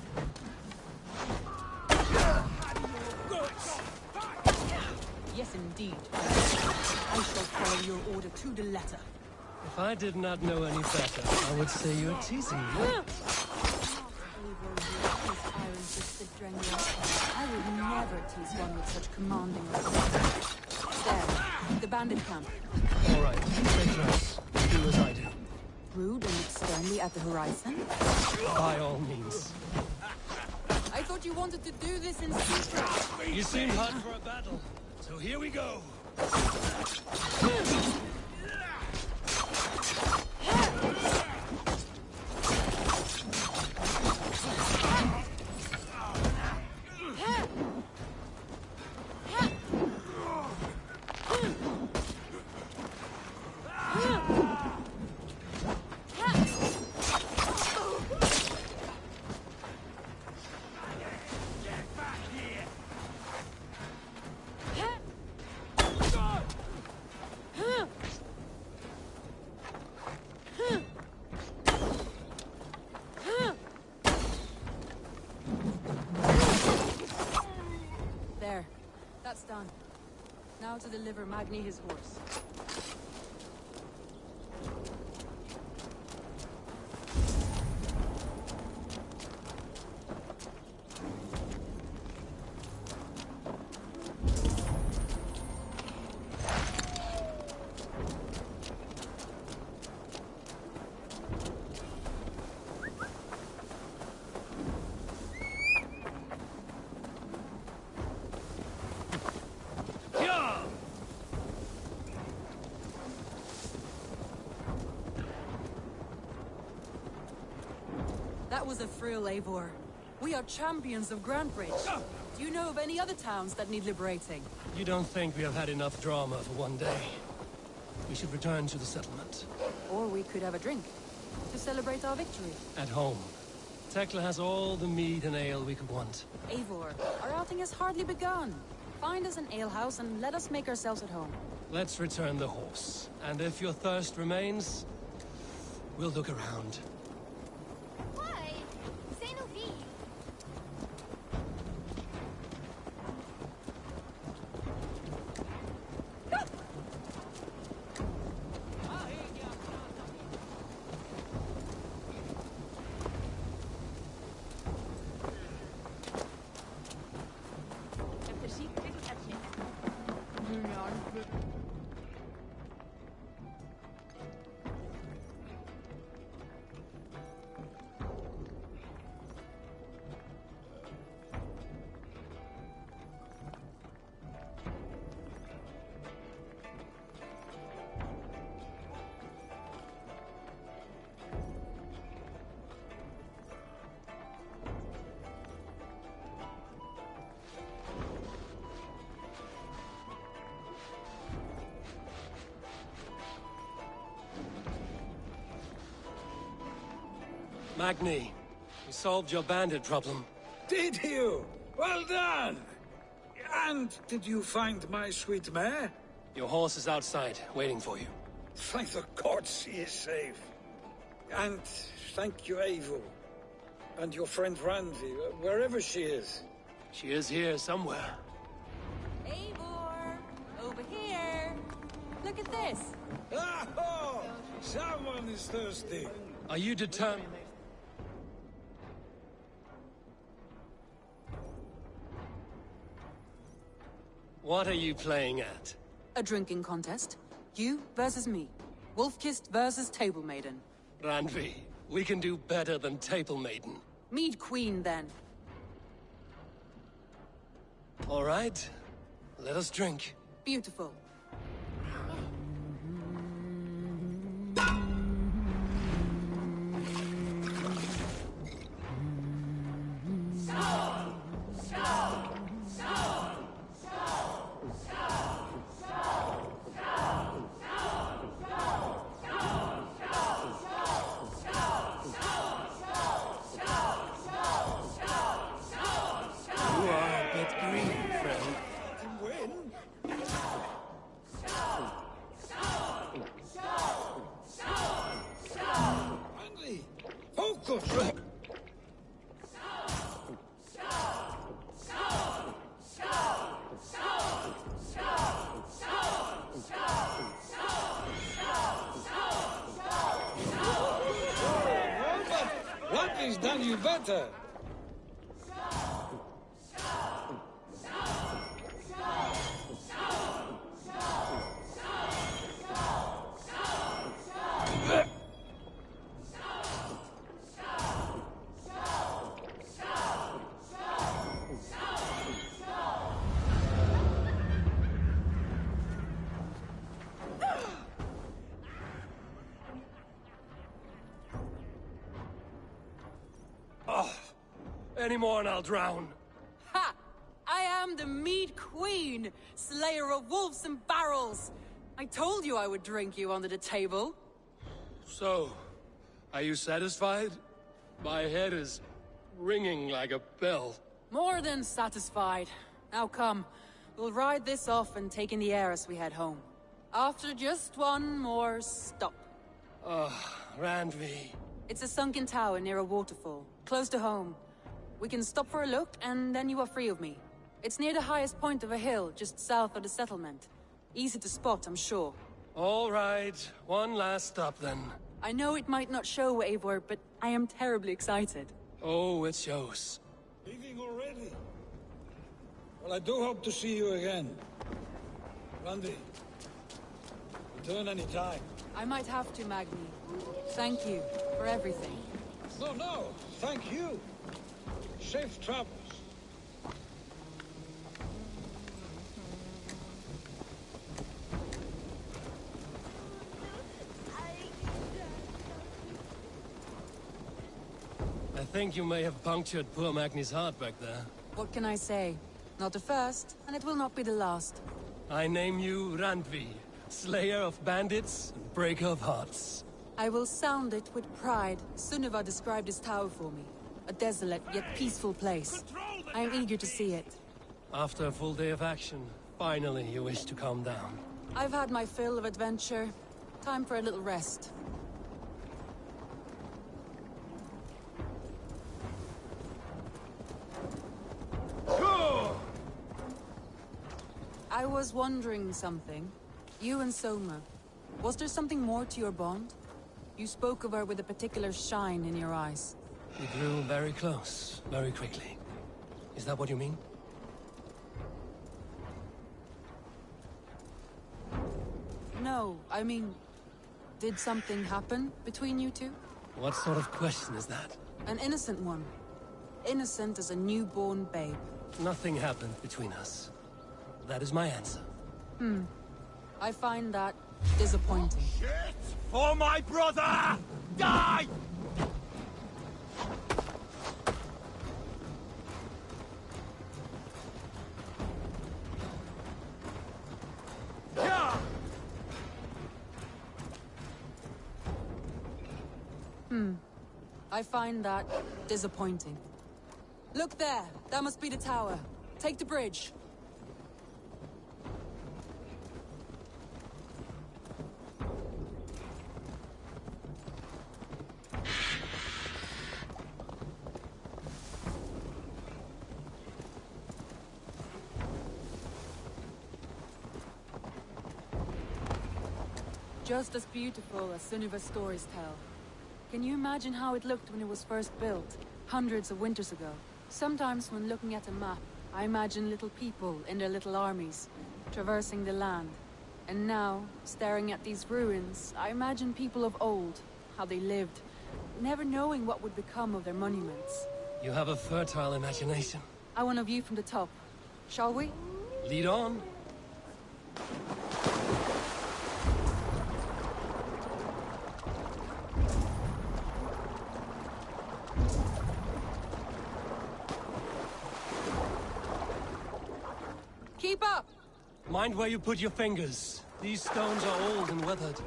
Yes, indeed. I shall follow your order to the letter. If I did not know any better, I would say you're teasing me. I would never tease one with such commanding authority. There, the bandit camp. All right, take yours. Do as I do. Rude and look sternly at the horizon? By all means. I thought you wanted to do this in secret. You seem hot for a battle, so here we go. Now to deliver Magni his horse. That was a thrill, Eivor. We are champions of Grantbridge. Do you know of any other towns that need liberating? You don't think we have had enough drama for one day? We should return to the settlement. Or we could have a drink, to celebrate our victory. At home. Tekla has all the mead and ale we could want. Eivor, our outing has hardly begun. Find us an alehouse and let us make ourselves at home. Let's return the horse. And if your thirst remains, we'll look around. Magni, we solved your bandit problem. Did you? Well done! And did you find my sweet mare? Your horse is outside, waiting for you. Thank the gods he is safe. And thank you, Eivor. And your friend Randvi, wherever she is. She is here somewhere. Eivor! Over here! Look at this! Oh! Someone is thirsty. Are you determined? What are you playing at? A drinking contest. You versus me. Wolf-kissed versus Table Maiden. Randvi, we can do better than Table Maiden. Mead Queen, then. All right. Let us drink. Beautiful. Randvi's done you better. Any more and I'll drown. Ha! I am the Mead Queen, slayer of wolves and barrels. I told you I would drink you under the table. So, are you satisfied? My head is ringing like a bell. More than satisfied. Now come, we'll ride this off and take in the air as we head home. After just one more stop. Randvi. It's a sunken tower near a waterfall, close to home. We can stop for a look, and then you are free of me. It's near the highest point of a hill, just south of the settlement. Easy to spot, I'm sure. All right, one last stop then. I know it might not show, Eivor, but I am terribly excited. Oh, it shows. Leaving already? Well, I do hope to see you again. Randy, return any time. I might have to, Magni. Thank you for everything. No, thank you. Safe travels. I think you may have punctured poor Magni's heart back there. What can I say? Not the first, and it will not be the last. I name you Randvi, slayer of bandits and breaker of hearts. I will sound it with pride. Sunniva described this tower for me. A desolate yet peaceful place. I am eager to see it. After a full day of action, finally you wish to calm down. I've had my fill of adventure. Time for a little rest. I was wondering something. You and Soma. Was there something more to your bond? You spoke of her with a particular shine in your eyes. We grew very close, very quickly. Is that what you mean? No, I mean... Did something happen between you two? What sort of question is that? An innocent one. Innocent as a newborn babe. Nothing happened between us. That is my answer. I find that disappointing. Shit! For my brother! Die! I find that disappointing. Look there! That must be the tower. Take the bridge. Just as beautiful as Sunniva's stories tell. Can you imagine how it looked when it was first built, hundreds of winters ago? Sometimes when looking at a map, I imagine little people in their little armies, traversing the land. And now, staring at these ruins, I imagine people of old, how they lived, never knowing what would become of their monuments. You have a fertile imagination. I want a view from the top. Shall we? Lead on. Keep up! Mind where you put your fingers. These stones are old and weathered.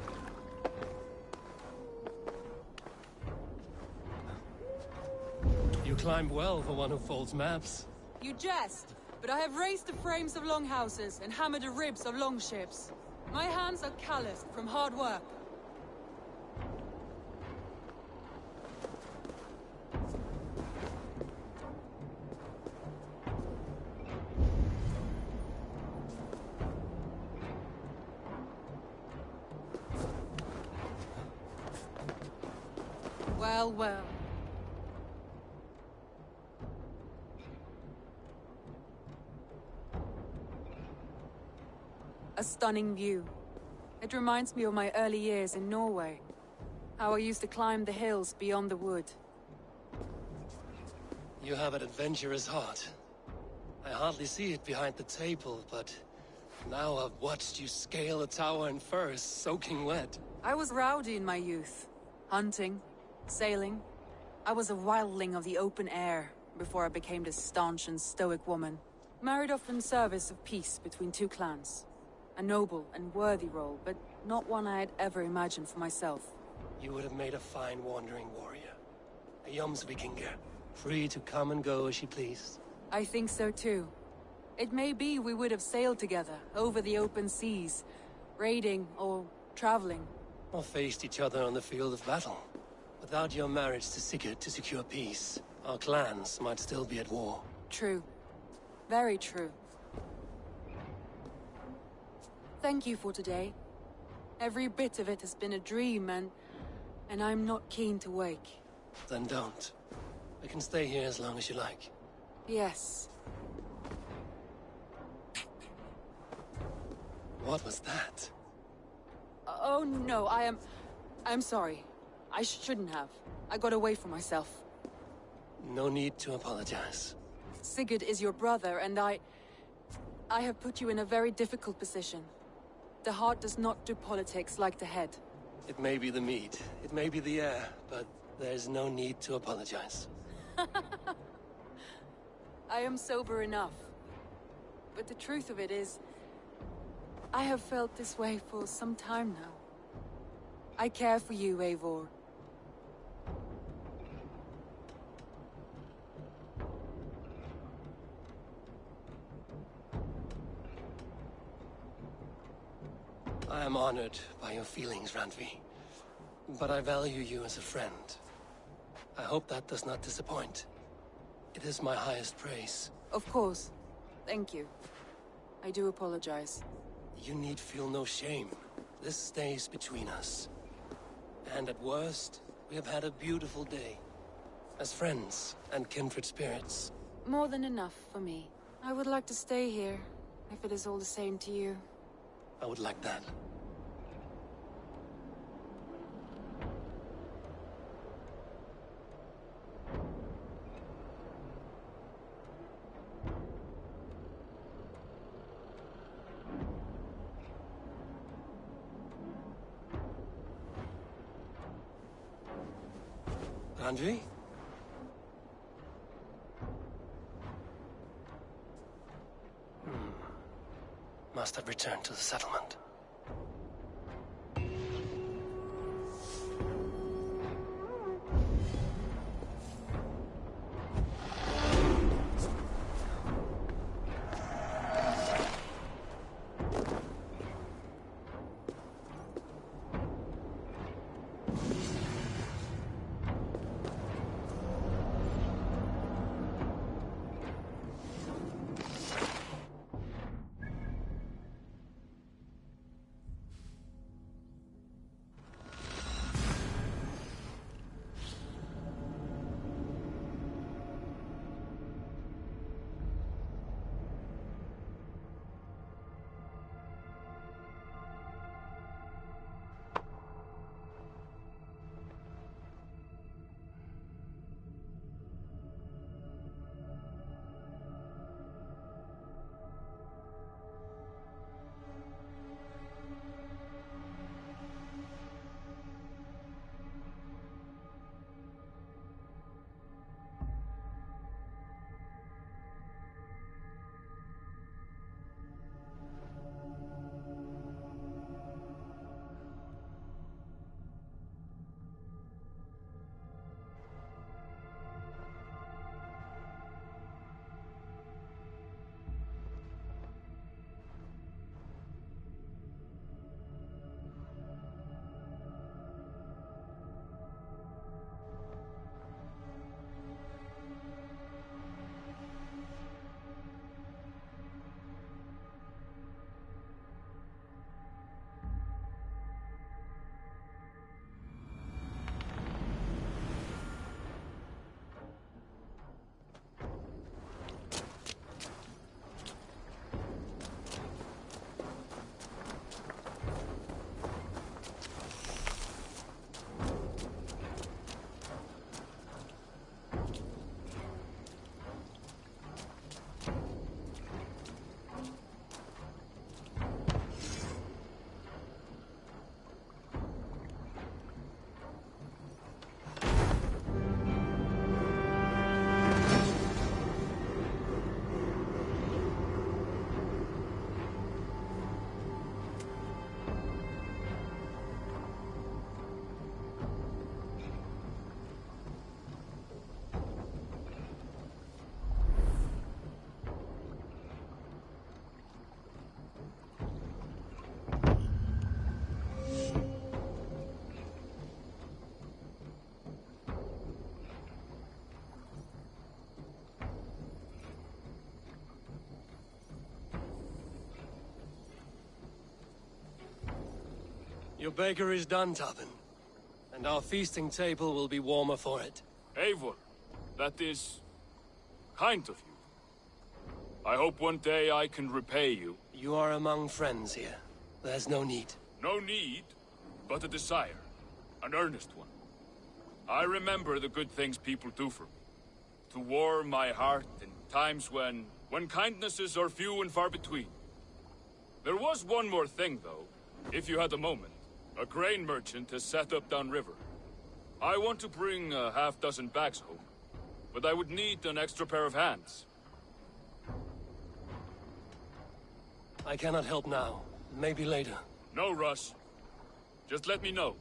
You climb well for one who folds maps. You jest, but I have raised the frames of longhouses and hammered the ribs of longships. My hands are calloused from hard work. Well. A stunning view. It reminds me of my early years in Norway. How I used to climb the hills beyond the wood. You have an adventurous heart. I hardly see it behind the table, but now I've watched you scale a tower in furs, soaking wet. I was rowdy in my youth. Hunting, sailing. I was a wildling of the open air before I became this staunch and stoic woman. Married off in service of peace between two clans. A noble and worthy role, but not one I had ever imagined for myself. You would have made a fine wandering warrior. A Jomsvikinger, free to come and go as she pleased. I think so too. It may be we would have sailed together over the open seas, raiding or traveling. Or faced each other on the field of battle. Without your marriage to Sigurd to secure peace, our clans might still be at war. True. Very true. Thank you for today. Every bit of it has been a dream, and I'm not keen to wake. Then don't. I can stay here as long as you like. Yes. What was that? Oh no, I'm sorry. I shouldn't have. I got away from myself. No need to apologize. Sigurd is your brother, and I have put you in a very difficult position. The heart does not do politics like the head. It may be the meat, it may be the air, but there's no need to apologize. I am sober enough. But the truth of it is, I have felt this way for some time now. I care for you, Eivor. I am honored by your feelings, Randvi. But I value you as a friend. I hope that does not disappoint. It is my highest praise. Of course. Thank you. I do apologize. You need feel no shame. This stays between us. And at worst, we have had a beautiful day. As friends and kindred spirits. More than enough for me. I would like to stay here, if it is all the same to you. I would like that. Andrei? Must have returned to the settlement. Your baker is done, Tubin. And our feasting table will be warmer for it. Eivor, that is kind of you. I hope one day I can repay you. You are among friends here. There's no need. No need, but a desire. An earnest one. I remember the good things people do for me. To warm my heart in times when kindnesses are few and far between. There was one more thing, though, if you had a moment. A grain merchant has set up downriver. I want to bring a half-dozen bags home, but I would need an extra pair of hands. I cannot help now. Maybe later. No rush. Just let me know.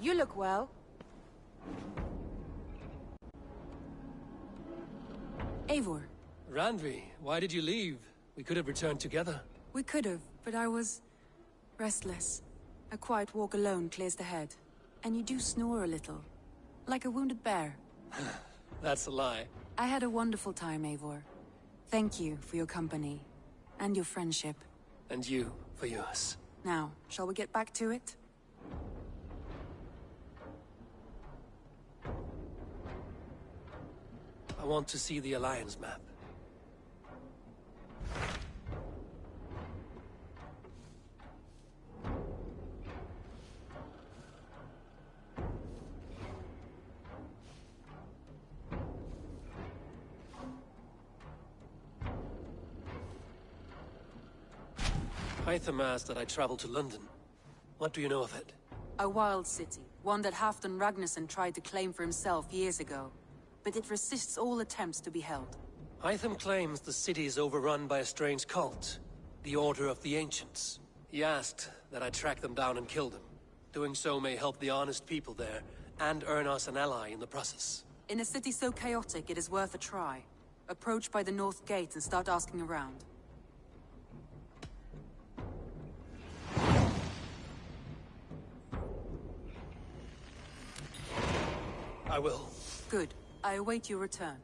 You look well. Eivor. Randvi, why did you leave? We could have returned together. We could have, but I was restless. A quiet walk alone clears the head. And you do snore a little. Like a wounded bear. That's a lie. I had a wonderful time, Eivor. Thank you for your company. And your friendship. And you for yours. Now, shall we get back to it? I want to see the Alliance map. Hytham asked that I travel to London. What do you know of it? A wild city, one that Halfdan Ragnarsson tried to claim for himself years ago. But it resists all attempts to be held. Hytham claims the city is overrun by a strange cult, the Order of the Ancients. He asked that I track them down and kill them. Doing so may help the honest people there, and earn us an ally in the process. In a city so chaotic, it is worth a try. Approach by the North Gate and start asking around. I will. Good. I await your return.